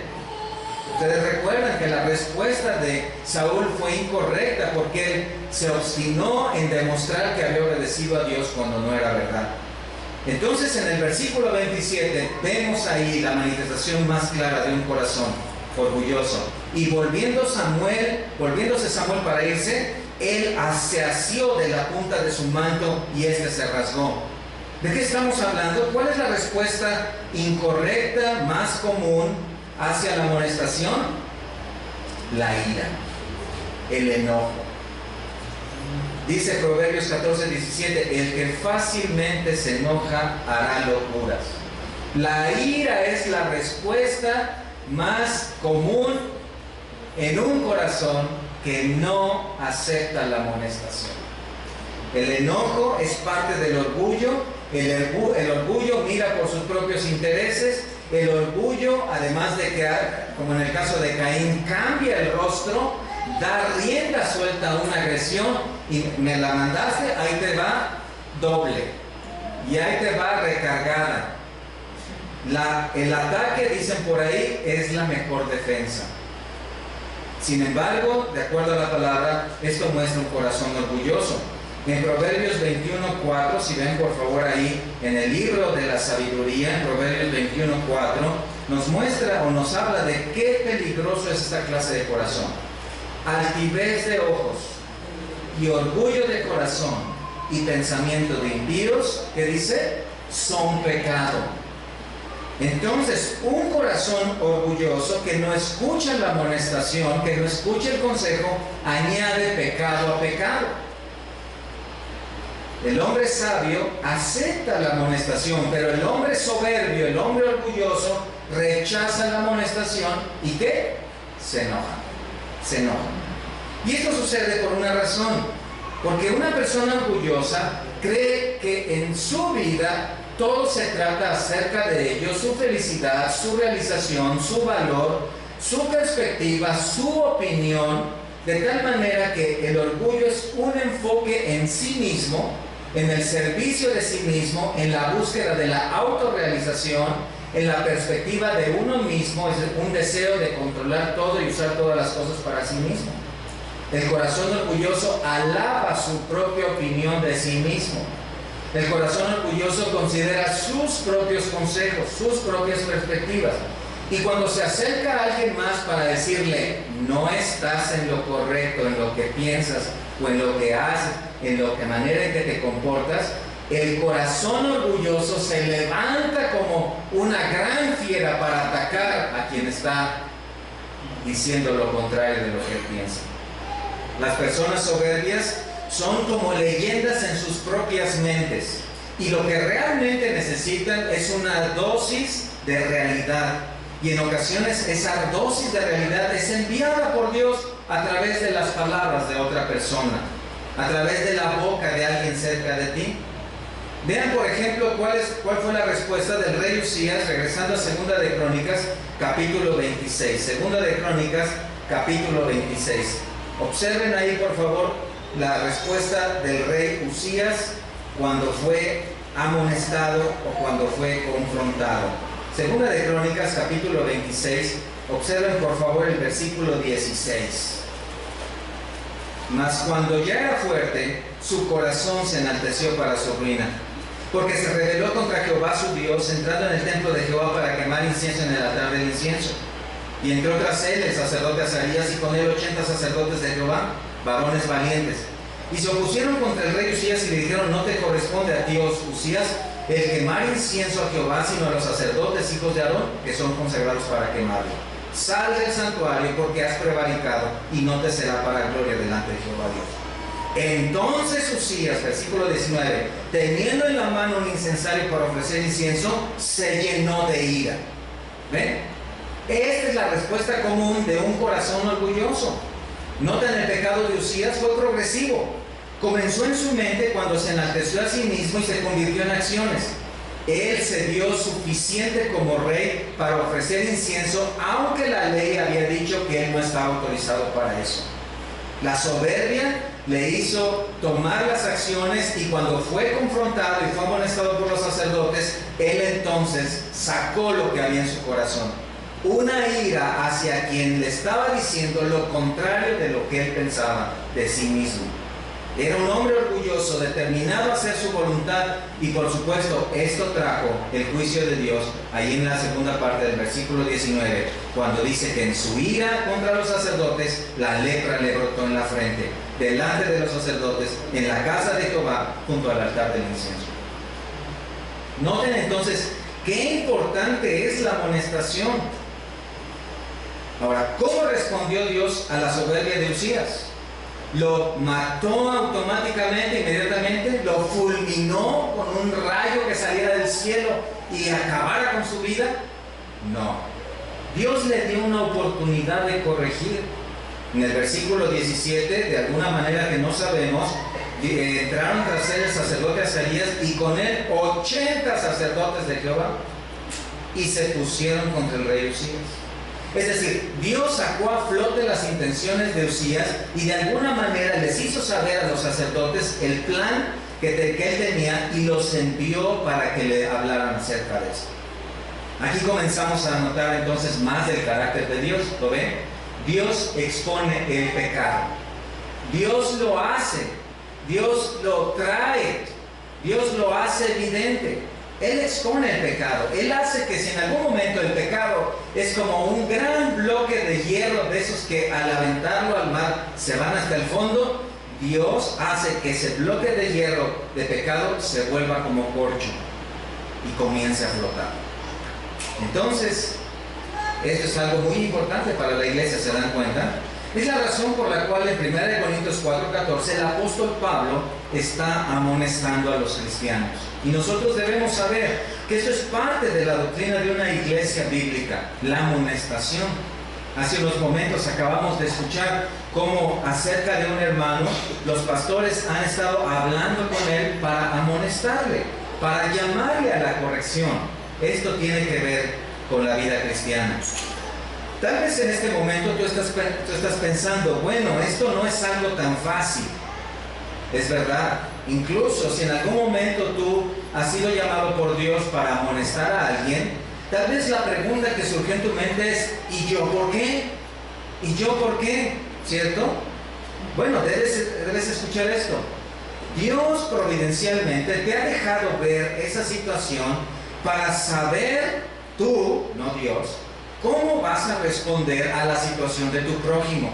Ustedes recuerdan que la respuesta de Saúl fue incorrecta porque él se obstinó en demostrar que había obedecido a Dios cuando no era verdad. Entonces en el versículo 27 vemos ahí la manifestación más clara de un corazón orgulloso. Y volviéndose Samuel para irse, él se asió de la punta de su manto y este se rasgó. ¿De qué estamos hablando? ¿Cuál es la respuesta incorrecta más común hacia la amonestación? La ira, el enojo. Dice Proverbios 14, 17, el que fácilmente se enoja hará locuras. La ira es la respuesta más común en un corazón que no acepta la amonestación. El enojo es parte del orgullo. El orgullo mira por sus propios intereses. El orgullo, además de que, como en el caso de Caín, cambia el rostro, da rienda suelta a una agresión y me la mandaste, ahí te va doble y ahí te va recargada. El ataque, dicen por ahí, es la mejor defensa. Sin embargo, de acuerdo a la palabra, esto muestra un corazón orgulloso. En Proverbios 21:4, si ven por favor ahí en el libro de la sabiduría, en Proverbios 21:4, nos muestra o nos habla de qué peligroso es esta clase de corazón. Altivez de ojos y orgullo de corazón y pensamiento de impíos, ¿qué dice? Son pecado. Entonces, un corazón orgulloso que no escucha la amonestación, que no escucha el consejo, añade pecado a pecado. El hombre sabio acepta la amonestación, pero el hombre soberbio, el hombre orgulloso, rechaza la amonestación y ¿qué? Se enoja. Y esto sucede por una razón, porque una persona orgullosa cree que en su vida todo se trata acerca de ellos, su felicidad, su realización, su valor, su perspectiva, su opinión, de tal manera que el orgullo es un enfoque en sí mismo, en el servicio de sí mismo, en la búsqueda de la autorrealización, en la perspectiva de uno mismo, es un deseo de controlar todo y usar todas las cosas para sí mismo. El corazón orgulloso alaba su propia opinión de sí mismo. El corazón orgulloso considera sus propios consejos, sus propias perspectivas. Y cuando se acerca a alguien más para decirle, no estás en lo correcto, en lo que piensas o en lo que haces, en la manera en que te comportas, el corazón orgulloso se levanta como una gran fiera para atacar a quien está diciendo lo contrario de lo que él piensa. Las personas soberbias son como leyendas en sus propias mentes y lo que realmente necesitan es una dosis de realidad, y en ocasiones esa dosis de realidad es enviada por Dios a través de las palabras de otra persona, a través de la boca de alguien cerca de ti. Vean por ejemplo cuál fue la respuesta del rey Usías, regresando a Segunda de Crónicas capítulo 26. Segunda de Crónicas capítulo 26. Observen ahí por favor la respuesta del rey Usías cuando fue amonestado o cuando fue confrontado. Segunda de Crónicas capítulo 26. Observen por favor el versículo 16. Mas cuando ya era fuerte, su corazón se enalteció para su ruina, porque se rebeló contra Jehová su Dios, entrando en el templo de Jehová para quemar incienso en el altar del incienso. Y entró tras él el sacerdote Azarías, y con él 80 sacerdotes de Jehová, varones valientes. Y se opusieron contra el rey Usías y le dijeron, no te corresponde a ti, Usías, el quemar incienso a Jehová, sino a los sacerdotes, hijos de Aarón, que son consagrados para quemarlo. Sal del santuario porque has prevaricado y no te será para gloria delante de Jehová Dios. Entonces Usías, versículo 19, teniendo en la mano un incensario para ofrecer incienso, se llenó de ira. ¿Ven? Esta es la respuesta común de un corazón orgulloso. Noten, el pecado de Usías fue progresivo. Comenzó en su mente cuando se enalteció a sí mismo y se convirtió en acciones. Él se vio suficiente como rey para ofrecer incienso, aunque la ley había dicho que él no estaba autorizado para eso. La soberbia le hizo tomar las acciones, y cuando fue confrontado y fue amonestado por los sacerdotes, él entonces sacó lo que había en su corazón. Una ira hacia quien le estaba diciendo lo contrario de lo que él pensaba de sí mismo. Era un hombre orgulloso, determinado a hacer su voluntad, y por supuesto esto trajo el juicio de Dios ahí en la segunda parte del versículo 19, cuando dice que en su ira contra los sacerdotes la lepra le brotó en la frente, delante de los sacerdotes, en la casa de Jehová, junto al altar del incienso. Noten entonces qué importante es la amonestación. Ahora, ¿cómo respondió Dios a la soberbia de Usías? ¿Lo mató automáticamente, inmediatamente? ¿Lo fulminó con un rayo que saliera del cielo y acabara con su vida? No. Dios le dio una oportunidad de corregir. En el versículo 17, de alguna manera que no sabemos, entraron tras él el sacerdote Azarías y con él 80 sacerdotes de Jehová y se pusieron contra el rey Usías. Es decir, Dios sacó a flote las intenciones de Usías y de alguna manera les hizo saber a los sacerdotes el plan que él tenía y los envió para que le hablaran acerca de eso. Aquí comenzamos a notar entonces más del carácter de Dios. ¿Lo ven? Dios expone el pecado. Dios lo hace. Dios lo trae. Dios lo hace evidente. Él expone el pecado. Él hace que si en algún momento el pecado es como un gran bloque de hierro, de esos que al aventarlo al mar se van hasta el fondo, Dios hace que ese bloque de hierro de pecado se vuelva como corcho y comience a flotar. Entonces, esto es algo muy importante para la iglesia, ¿se dan cuenta? Es la razón por la cual en 1 Corintios 4:14 el apóstol Pablo está amonestando a los cristianos. Y nosotros debemos saber que eso es parte de la doctrina de una iglesia bíblica, la amonestación. Hace unos momentos acabamos de escuchar cómo acerca de un hermano los pastores han estado hablando con él para amonestarle, para llamarle a la corrección. Esto tiene que ver con la vida cristiana. Tal vez en este momento tú estás pensando, bueno, esto no es algo tan fácil. Es verdad. Incluso si en algún momento tú has sido llamado por Dios para amonestar a alguien, tal vez la pregunta que surgió en tu mente es, ¿y yo por qué? ¿Y yo por qué? ¿Cierto? Bueno, debes escuchar esto. Dios providencialmente te ha dejado ver esa situación para saber tú, no Dios, cómo vas a responder a la situación de tu prójimo.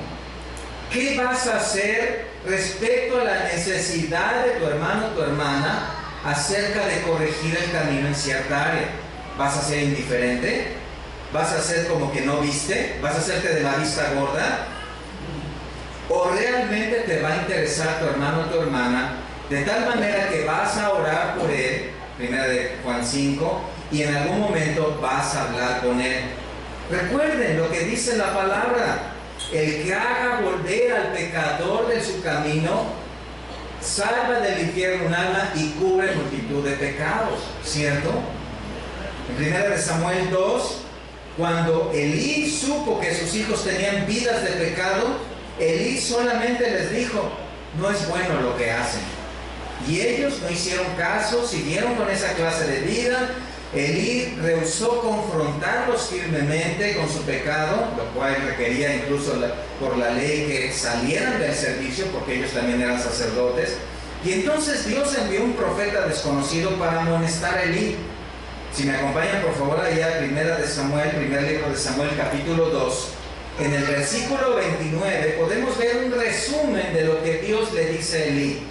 ¿Qué vas a hacer respecto a la necesidad de tu hermano o tu hermana acerca de corregir el camino en cierta área? ¿Vas a ser indiferente? ¿Vas a hacer como que no viste? ¿Vas a hacerte de la vista gorda? ¿O realmente te va a interesar tu hermano o tu hermana de tal manera que vas a orar por él, 1 Juan 5, y en algún momento vas a hablar con él? Recuerden lo que dice la palabra: el que haga volver al pecador de su camino, salva del infierno un alma y cubre multitud de pecados, ¿cierto? En 1 Samuel 2, cuando Elí supo que sus hijos tenían vidas de pecado, Elí solamente les dijo, no es bueno lo que hacen. Y ellos no hicieron caso, siguieron con esa clase de vida. Elí rehusó confrontarlos firmemente con su pecado, lo cual requería incluso por la ley que salieran del servicio, porque ellos también eran sacerdotes. Y entonces Dios envió un profeta desconocido para amonestar a Elí. Si me acompañan por favor allá, primer libro de Samuel, capítulo 2, en el versículo 29 podemos ver un resumen de lo que Dios le dice a Elí,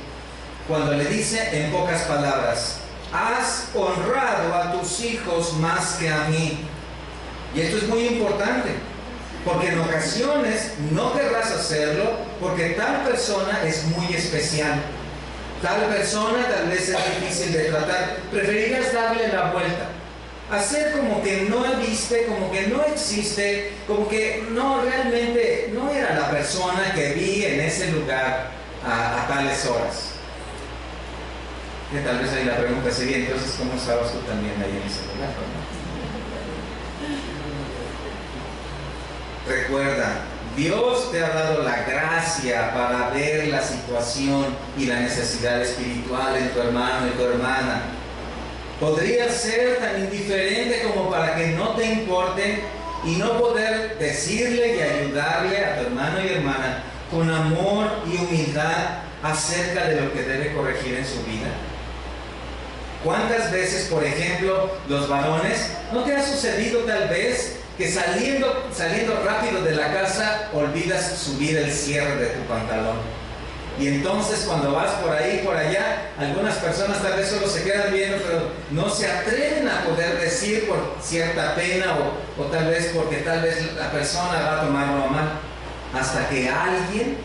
cuando le dice en pocas palabras: has honrado a tus hijos más que a mí. Y esto es muy importante, porque en ocasiones no querrás hacerlo porque tal persona es muy especial. Tal persona tal vez es difícil de tratar. Preferirías darle la vuelta, hacer como que no viste, como que no existe, como que no, realmente no era la persona que vi en ese lugar a tales horas. Que tal vez ahí la pregunta sería, entonces, ¿cómo estabas tú también ahí en ese lugar? ¿No? Recuerda, Dios te ha dado la gracia para ver la situación y la necesidad espiritual en tu hermano y tu hermana. Podrías ser tan indiferente como para que no te importe y no poder decirle y ayudarle a tu hermano y hermana con amor y humildad acerca de lo que debe corregir en su vida. ¿Cuántas veces, por ejemplo, los varones, no te ha sucedido tal vez que saliendo rápido de la casa olvidas subir el cierre de tu pantalón? Y entonces cuando vas por ahí, por allá, algunas personas tal vez solo se quedan viendo, pero no se atreven a poder decir por cierta pena o tal vez porque tal vez la persona va a tomarlo a mal, hasta que alguien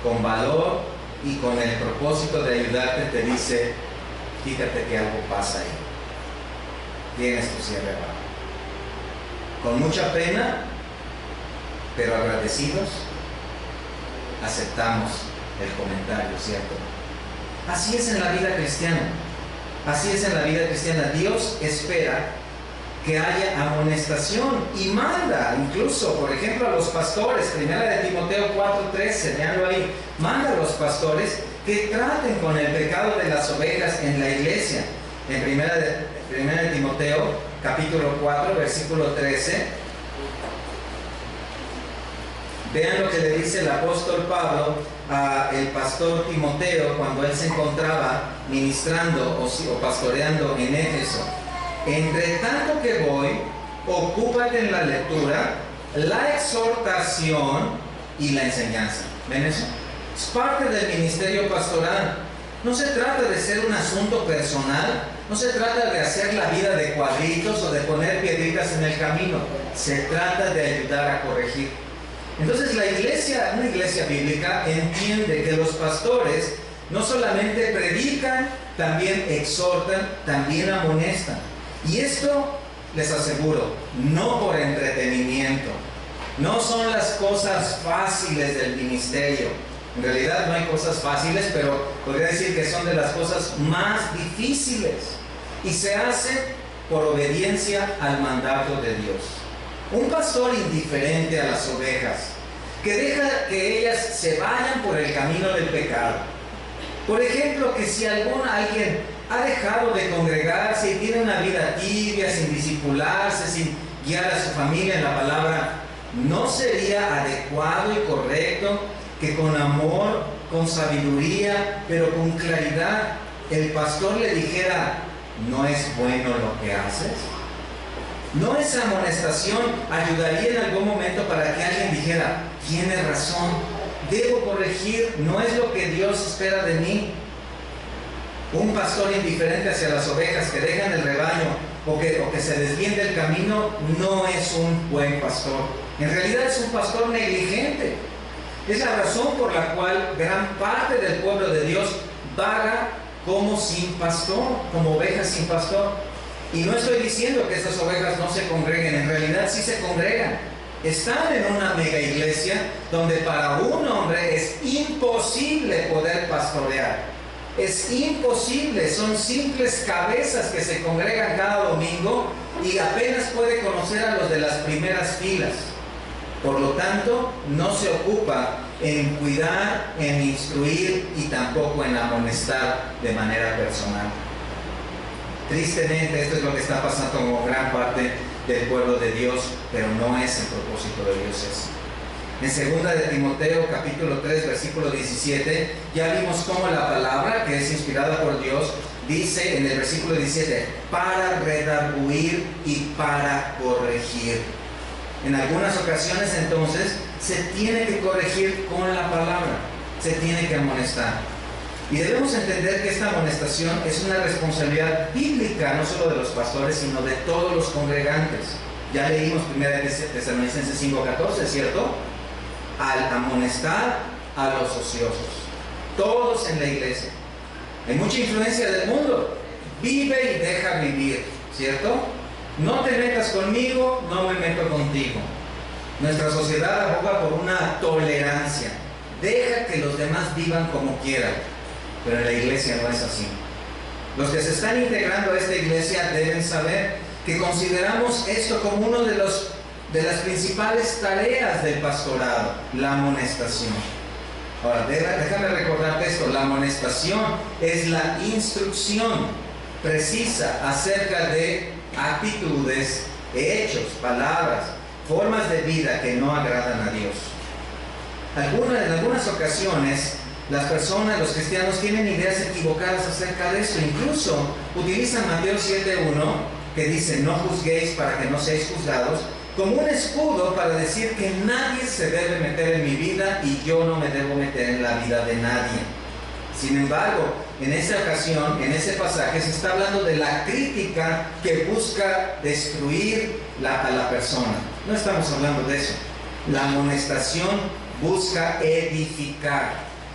con valor y con el propósito de ayudarte te dice: fíjate que algo pasa ahí, tienes tu cierre abajo. con mucha pena, pero agradecidos, aceptamos el comentario, ¿cierto? Así es en la vida cristiana. Así es en la vida cristiana. Dios espera que haya amonestación y manda, incluso, por ejemplo, a los pastores. Primera de Timoteo 4:13, veanlo ahí. Manda a los pastores que traten con el pecado de las ovejas en la iglesia. En primera de Timoteo, capítulo 4, versículo 13. Vean lo que le dice el apóstol Pablo al pastor Timoteo cuando él se encontraba ministrando o pastoreando en Éfeso. Entre tanto que voy, ocúpate en la lectura, la exhortación y la enseñanza. ¿Ven eso? Es parte del ministerio pastoral. No se trata de ser un asunto personal, no se trata de hacer la vida de cuadritos o de poner piedritas en el camino. Se trata de ayudar a corregir. Entonces la iglesia, una iglesia bíblica, entiende que los pastores no solamente predican, también exhortan, también amonestan. Y esto, les aseguro, no por entretenimiento. No son las cosas fáciles del ministerio. En realidad no hay cosas fáciles, pero podría decir que son de las cosas más difíciles. Y se hace por obediencia al mandato de Dios. Un pastor indiferente a las ovejas, que deja que ellas se vayan por el camino del pecado. Por ejemplo, que si alguien ha dejado de congregarse y tiene una vida tibia, sin discipularse, sin guiar a su familia en la palabra, ¿no sería adecuado y correcto que con amor, con sabiduría, pero con claridad, el pastor le dijera: no es bueno lo que haces? ¿No esa amonestación ayudaría en algún momento para que alguien dijera: tienes razón, debo corregir, no es lo que Dios espera de mí? Un pastor indiferente hacia las ovejas, que dejan el rebaño o que se desvíen del camino, no es un buen pastor. En realidad es un pastor negligente. Es la razón por la cual gran parte del pueblo de Dios vaga como sin pastor, como ovejas sin pastor. Y no estoy diciendo que esas ovejas no se congreguen, en realidad sí se congregan. Están en una mega iglesia donde para un hombre es imposible poder pastorear. Es imposible, son simples cabezas que se congregan cada domingo y apenas puede conocer a los de las primeras filas. Por lo tanto, no se ocupa en cuidar, en instruir y tampoco en amonestar de manera personal. Tristemente, esto es lo que está pasando con gran parte del pueblo de Dios, pero no es el propósito de Dios eso. En 2 de Timoteo, capítulo 3, versículo 17, ya vimos cómo la palabra, que es inspirada por Dios, dice en el versículo 17, para redarguir y para corregir. En algunas ocasiones, entonces, se tiene que corregir con la palabra, se tiene que amonestar. Y debemos entender que esta amonestación es una responsabilidad bíblica, no solo de los pastores, sino de todos los congregantes. Ya leímos 1 Tesalonicenses 5:14, ¿cierto? Al amonestar a los ociosos, todos en la iglesia. Hay mucha influencia del mundo. Vive y deja vivir, ¿cierto? No te metas conmigo, no me meto contigo. Nuestra sociedad aboga por una tolerancia. Deja que los demás vivan como quieran. Pero en la iglesia no es así. Los que se están integrando a esta iglesia deben saber que consideramos esto como uno de las principales tareas del pastorado, la amonestación. Ahora, déjame recordarte esto: la amonestación es la instrucción precisa acerca de actitudes, hechos, palabras, formas de vida que no agradan a Dios. En algunas ocasiones, las personas, los cristianos, tienen ideas equivocadas acerca de esto. Incluso utilizan Mateo 7:1, que dice: no juzguéis para que no seáis juzgados, como un escudo para decir que nadie se debe meter en mi vida y yo no me debo meter en la vida de nadie. Sin embargo, en esa ocasión, en ese pasaje, se está hablando de la crítica que busca destruir a la persona. No estamos hablando de eso. La amonestación busca edificar.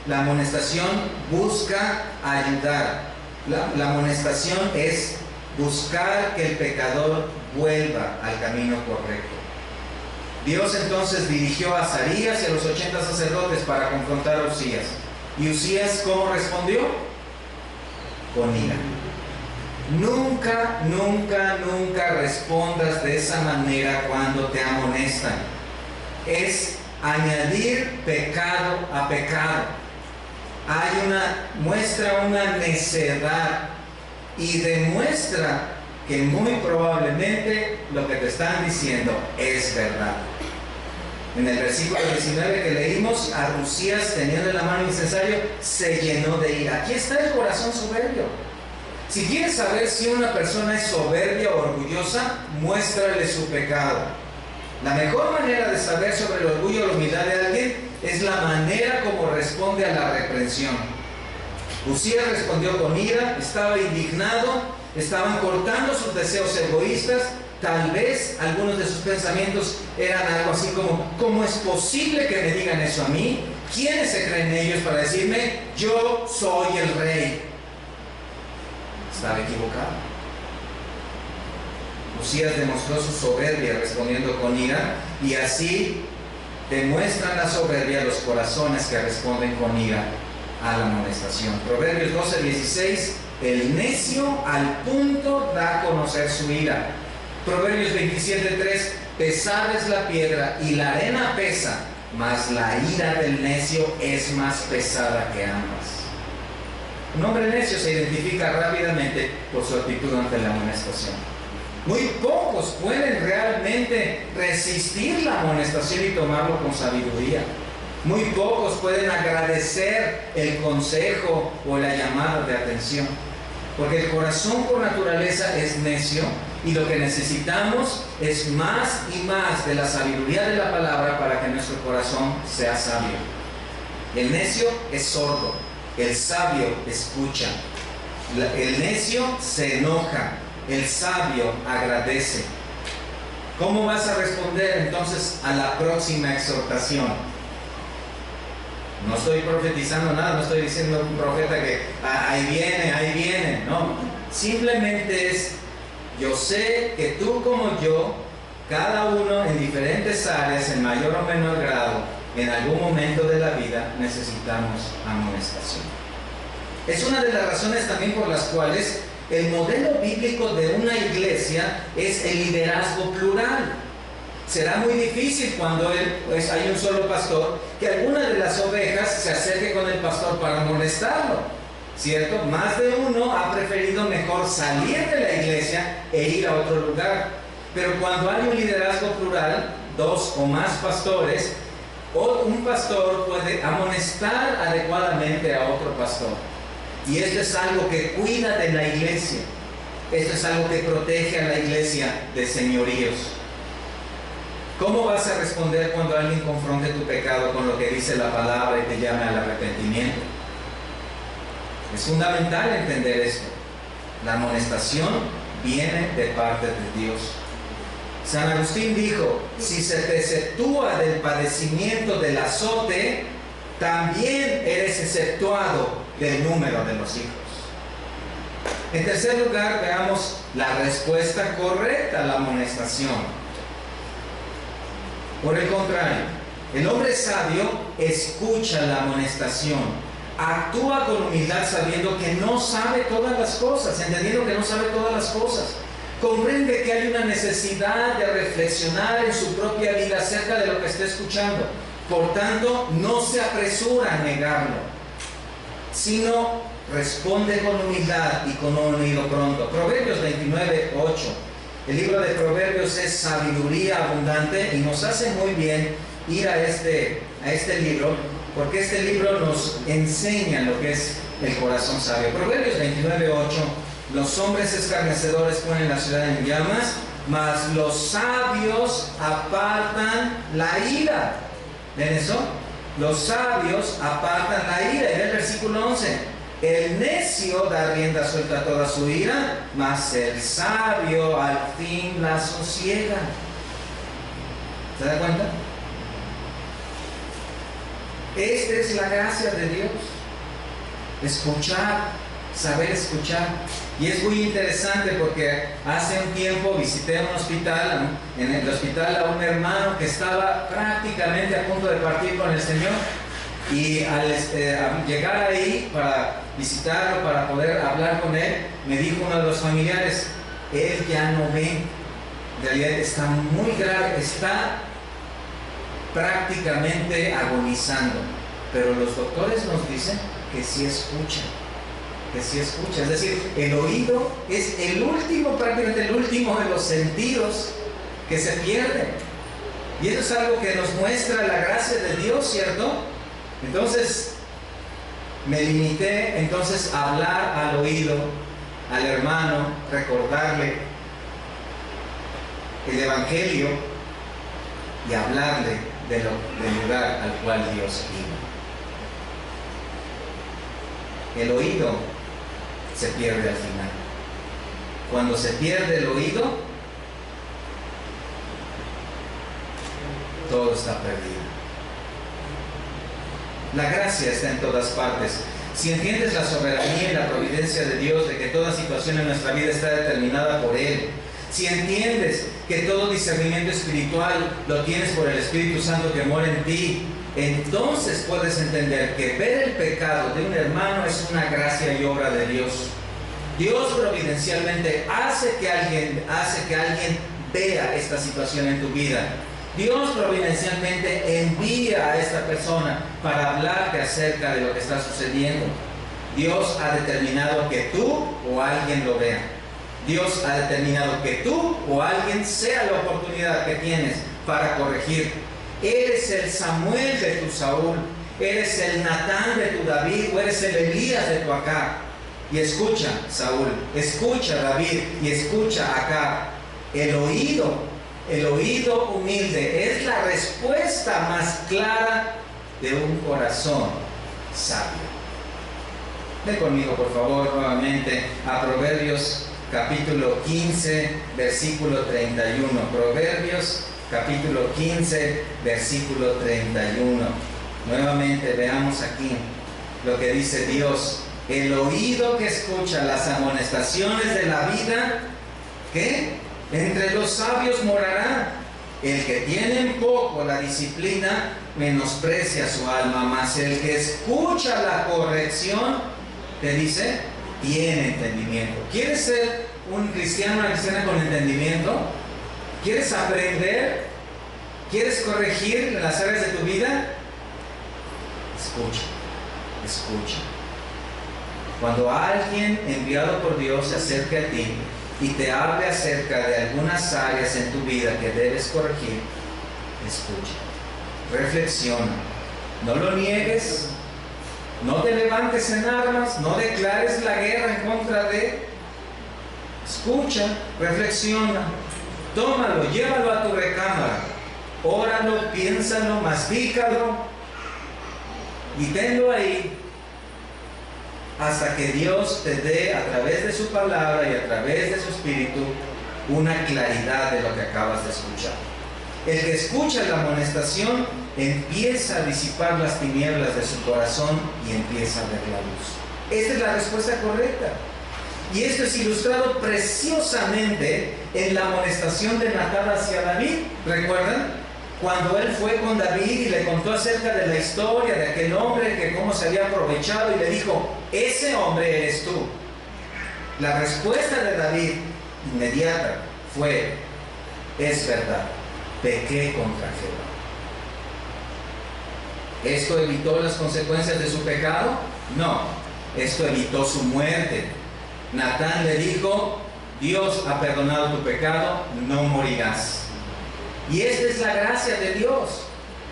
La amonestación busca ayudar. La amonestación es buscar que el pecador vuelva al camino correcto. Dios entonces dirigió a Azarías y a los 80 sacerdotes para confrontar a Uzías. ¿Y Uzías cómo respondió? Con ira. Nunca, nunca, nunca respondas de esa manera cuando te amonestan. Es añadir pecado a pecado. Muestra una necedad y demuestra que muy probablemente lo que te están diciendo es verdad. En el versículo 19 que leímos, a Uzías, teniendo en la mano incensario, se llenó de ira. Aquí está el corazón soberbio. Si quieres saber si una persona es soberbia o orgullosa, muéstrale su pecado. La mejor manera de saber sobre el orgullo o la humildad de alguien es la manera como responde a la reprensión. Uzías respondió con ira, estaba indignado, estaban cortando sus deseos egoístas. Tal vez algunos de sus pensamientos eran algo así como: ¿cómo es posible que me digan eso a mí? ¿Quiénes se creen ellos para decirme yo soy el rey? Estaba equivocado. Uzías demostró su soberbia respondiendo con ira, y así demuestran la soberbia los corazones que responden con ira a la amonestación. Proverbios 12:16, el necio al punto da a conocer su ira. Proverbios 27:3, pesada es la piedra y la arena pesa, mas la ira del necio es más pesada que ambas. Un hombre necio se identifica rápidamente por su actitud ante la amonestación. Muy pocos pueden realmente resistir la amonestación y tomarlo con sabiduría. Muy pocos pueden agradecer el consejo o la llamada de atención, porque el corazón por naturaleza es necio, y lo que necesitamos es más y más de la sabiduría de la palabra para que nuestro corazón sea sabio. El necio es sordo, el sabio escucha. El necio se enoja, el sabio agradece. ¿Cómo vas a responder entonces a la próxima exhortación? No estoy profetizando nada, no estoy diciendo a un profeta que ahí viene, no. Simplemente es: yo sé que tú como yo, cada uno en diferentes áreas, en mayor o menor grado, en algún momento de la vida necesitamos amonestación. Es una de las razones también por las cuales el modelo bíblico de una iglesia es el liderazgo plural. Será muy difícil cuando hay un solo pastor que alguna de las ovejas se acerque con el pastor para amonestarlo, ¿cierto? Más de uno ha preferido mejor salir de la iglesia e ir a otro lugar. Pero cuando hay un liderazgo plural, dos o más pastores, un pastor puede amonestar adecuadamente a otro pastor. Y esto es algo que cuida de la iglesia. Esto es algo que protege a la iglesia de señoríos. ¿Cómo vas a responder cuando alguien confronte tu pecado con lo que dice la palabra y te llame al arrepentimiento? Es fundamental entender esto. La amonestación viene de parte de Dios. San Agustín dijo: si se te exceptúa del padecimiento del azote, también eres exceptuado del número de los hijos. En tercer lugar, veamos la respuesta correcta a la amonestación. Por el contrario, el hombre sabio escucha la amonestación, actúa con humildad sabiendo que no sabe todas las cosas, entendiendo que no sabe todas las cosas. Comprende que hay una necesidad de reflexionar en su propia vida acerca de lo que está escuchando. Por tanto, no se apresura a negarlo, sino responde con humildad y con un oído pronto. Proverbios 29:8. El libro de Proverbios es sabiduría abundante y nos hace muy bien ir a este libro, porque este libro nos enseña lo que es el corazón sabio. Proverbios 29:8. Los hombres escarnecedores ponen la ciudad en llamas, mas los sabios apartan la ira. ¿Ven eso? Los sabios apartan la ira. Y ve el versículo 11. El necio da rienda suelta a toda su ira, mas el sabio al fin la sosiega. ¿Se da cuenta? Esta es la gracia de Dios. Escuchar saber escuchar. Y es muy interesante porque hace un tiempo visité un hospital, en el hospital a un hermano que estaba prácticamente a punto de partir con el Señor, y al llegar ahí para visitarlo, para poder hablar con él, me dijo uno de los familiares: él ya no ve, en realidad está muy grave, está prácticamente agonizando, pero los doctores nos dicen que sí escucha. Que sí escucha, es decir, el oído es el último, prácticamente el último de los sentidos que se pierde. Y eso es algo que nos muestra la gracia de Dios, ¿cierto? Entonces, me limité entonces a hablar al oído, al hermano, recordarle el Evangelio y hablarle del lugar al cual Dios iba. El oído se pierde al final. Cuando se pierde el oído, todo está perdido. La gracia está en todas partes. Si entiendes la soberanía y la providencia de Dios, de que toda situación en nuestra vida está determinada por Él, si entiendes que todo discernimiento espiritual lo tienes por el Espíritu Santo que mora en ti, entonces puedes entender que ver el pecado de un hermano es una gracia y obra de Dios. Dios providencialmente hace que alguien vea esta situación en tu vida. Dios providencialmente envía a esta persona para hablarte acerca de lo que está sucediendo. Dios ha determinado que tú o alguien lo vea. Dios ha determinado que tú o alguien sea la oportunidad que tienes para corregir. Eres el Samuel de tu Saúl, eres el Natán de tu David, o eres el Elías de tu Acab. Y escucha, Saúl, escucha, David, y escucha, Acab. El oído humilde es la respuesta más clara de un corazón sabio. Ve conmigo, por favor, nuevamente a Proverbios capítulo 15, versículo 31. Proverbios capítulo 15, versículo 31. Nuevamente veamos aquí lo que dice Dios. El oído que escucha las amonestaciones de la vida, ¿qué? Entre los sabios morará. El que tiene en poco la disciplina menosprecia su alma, mas el que escucha la corrección, te dice, tiene entendimiento. ¿Quieres ser un cristiano, una cristiana con entendimiento? ¿Quieres aprender? ¿Quieres corregir en las áreas de tu vida? Escucha, escucha. Cuando alguien enviado por Dios se acerque a ti y te hable acerca de algunas áreas en tu vida que debes corregir, escucha, reflexiona, no lo niegues, no te levantes en armas, no declares la guerra en contra de. Escucha, reflexiona, tómalo, llévalo a tu recámara, óralo, piénsalo, mastícalo y tenlo ahí hasta que Dios te dé a través de su palabra y a través de su espíritu una claridad de lo que acabas de escuchar. El que escucha la amonestación empieza a disipar las tinieblas de su corazón y empieza a ver la luz. Esta es la respuesta correcta. Y esto es ilustrado preciosamente en la amonestación de Natán hacia David. ¿Recuerdan? Cuando él fue con David y le contó acerca de la historia de aquel hombre que cómo se había aprovechado y le dijo, ese hombre eres tú. La respuesta de David inmediata fue, es verdad, pequé contra Jehová. ¿Esto evitó las consecuencias de su pecado? No, esto evitó su muerte. Natán le dijo, Dios ha perdonado tu pecado, no morirás. Y esta es la gracia de Dios.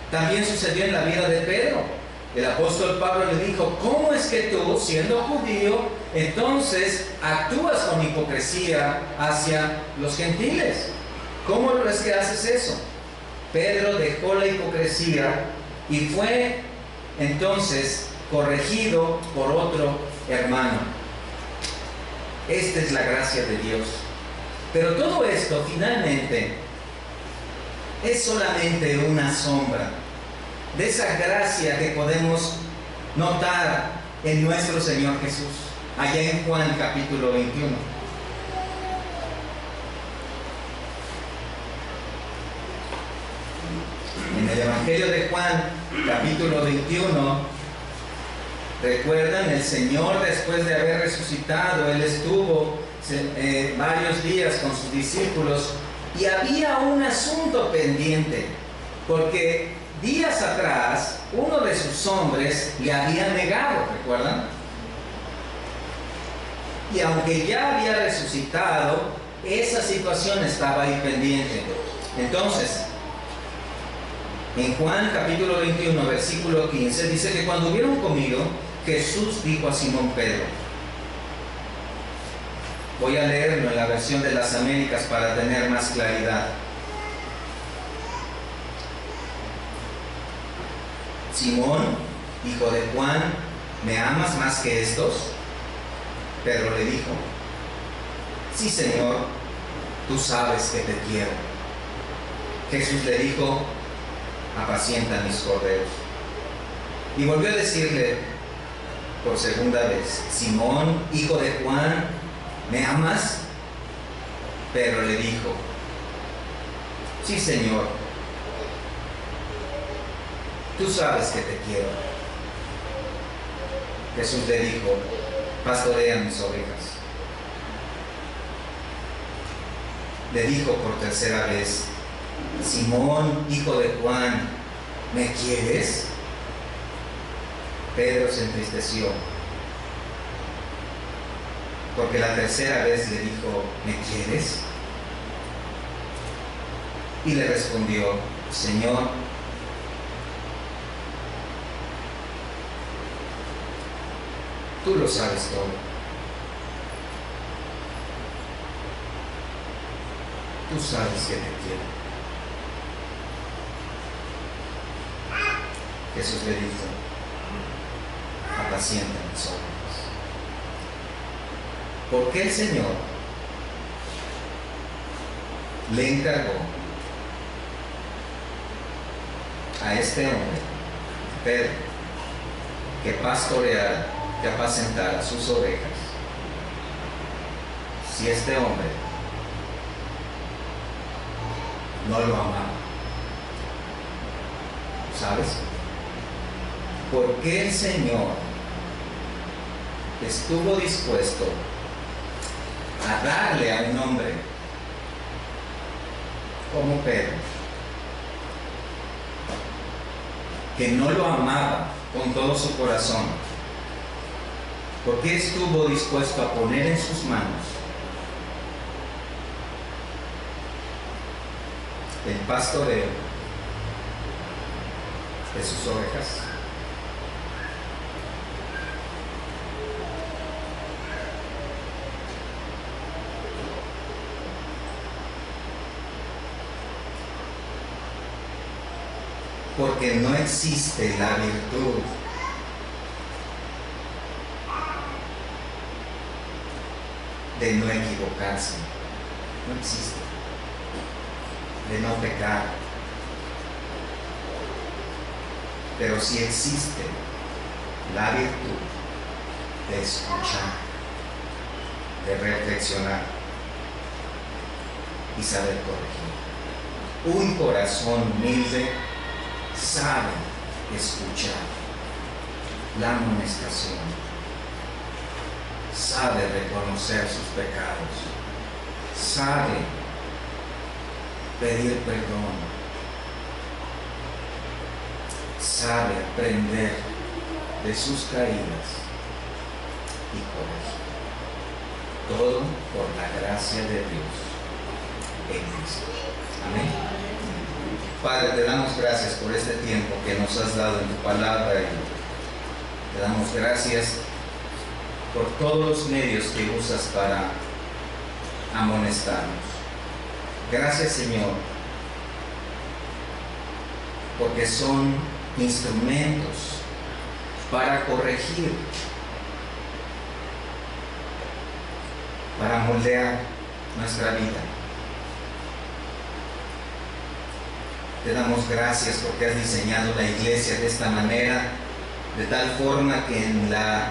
También sucedió en la vida de Pedro. El apóstol Pablo le dijo, ¿cómo es que tú, siendo judío, entonces actúas con hipocresía hacia los gentiles? ¿Cómo es que haces eso? Pedro dejó la hipocresía y fue entonces corregido por otro hermano. Esta es la gracia de Dios. Pero todo esto finalmente es solamente una sombra de esa gracia que podemos notar en nuestro Señor Jesús. allá en Juan capítulo 21. En el Evangelio de Juan capítulo 21, recuerdan, el Señor, después de haber resucitado, Él estuvo varios días con sus discípulos y había un asunto pendiente, porque días atrás uno de sus hombres le había negado, ¿recuerdan? Y aunque ya había resucitado, esa situación estaba ahí pendiente. Entonces, en Juan capítulo 21, versículo 15, dice que cuando hubieron comido, Jesús dijo a Simón Pedro, voy a leerlo en la versión de las Américas para tener más claridad. Simón, hijo de Juan, ¿me amas más que estos? Pedro le dijo, sí, Señor, tú sabes que te quiero. Jesús le dijo, apacienta mis corderos. Y volvió a decirle por segunda vez, Simón, hijo de Juan, ¿me amas? Pedro le dijo, sí, Señor, tú sabes que te quiero. Jesús le dijo, pastorea mis ovejas. Le dijo por tercera vez, Simón, hijo de Juan, ¿me quieres? Pedro se entristeció, porque la tercera vez le dijo, ¿me quieres? Y le respondió, Señor, tú lo sabes todo. Tú sabes que te quiero. Jesús le dijo, apacienta mis ovejas. Porque el Señor le encargó a este hombre, Pedro, que pastoreara, que apacentara sus ovejas. Si este hombre no lo amaba, ¿sabes? Porque el Señor estuvo dispuesto a darle a un hombre como Pedro, que no lo amaba con todo su corazón, porque estuvo dispuesto a poner en sus manos el pastoreo de sus ovejas. Porque no existe la virtud de no equivocarse, no existe, de no pecar, pero sí existe la virtud de escuchar, de reflexionar y saber corregir. Un corazón humilde sabe escuchar la amonestación, sabe reconocer sus pecados, sabe pedir perdón, sabe aprender de sus caídas y corregir. Todo por la gracia de Dios en Cristo. Amén. Padre, te damos gracias por este tiempo que nos has dado en tu palabra y te damos gracias por todos los medios que usas para amonestarnos. Gracias, Señor, porque son instrumentos para corregir, para moldear nuestra vida. Te damos gracias porque has diseñado la iglesia de esta manera, de tal forma que en la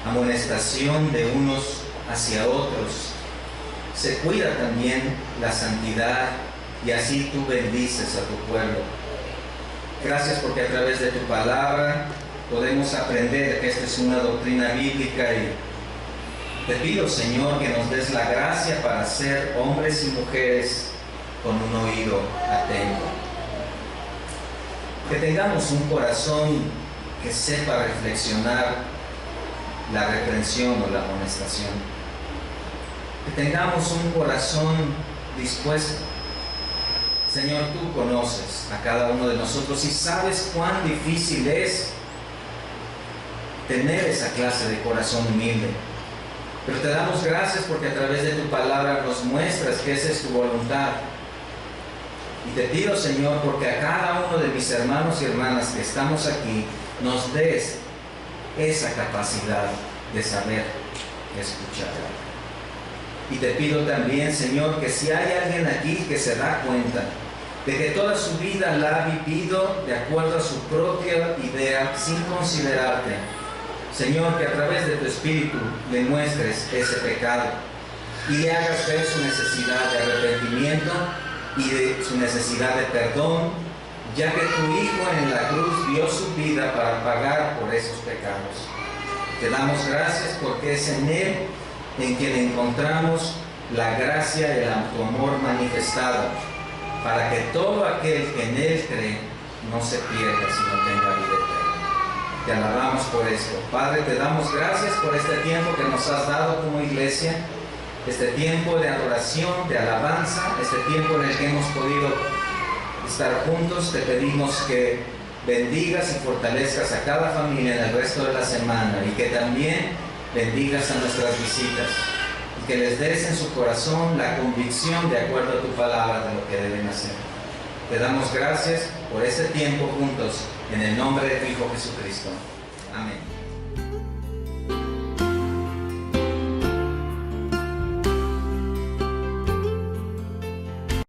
amonestación de unos hacia otros, se cuida también la santidad y así tú bendices a tu pueblo. Gracias porque a través de tu palabra podemos aprender que esta es una doctrina bíblica y te pido, Señor, que nos des la gracia para ser hombres y mujeres con un oído atento. Que tengamos un corazón que sepa reflexionar la reprensión o la amonestación. Que tengamos un corazón dispuesto. Señor, tú conoces a cada uno de nosotros y sabes cuán difícil es tener esa clase de corazón humilde. Pero te damos gracias porque a través de tu palabra nos muestras que esa es tu voluntad. Y te pido, Señor, porque a cada uno de mis hermanos y hermanas que estamos aquí, nos des esa capacidad de saber escuchar. Y te pido también, Señor, que si hay alguien aquí que se da cuenta de que toda su vida la ha vivido de acuerdo a su propia idea, sin considerarte, Señor, que a través de tu Espíritu le muestres ese pecado y le hagas ver su necesidad de arrepentimiento y de su necesidad de perdón, ya que tu Hijo en la cruz dio su vida para pagar por esos pecados. Te damos gracias porque es en Él en quien encontramos la gracia y el amor manifestado, para que todo aquel que en Él cree no se pierda, sino tenga vida eterna. Te alabamos por esto. Padre, te damos gracias por este tiempo que nos has dado como iglesia, este tiempo de adoración, de alabanza, este tiempo en el que hemos podido estar juntos. Te pedimos que bendigas y fortalezcas a cada familia en el resto de la semana y que también bendigas a nuestras visitas y que les des en su corazón la convicción de acuerdo a tu palabra de lo que deben hacer. Te damos gracias por este tiempo juntos en el nombre de tu Hijo Jesucristo. Amén.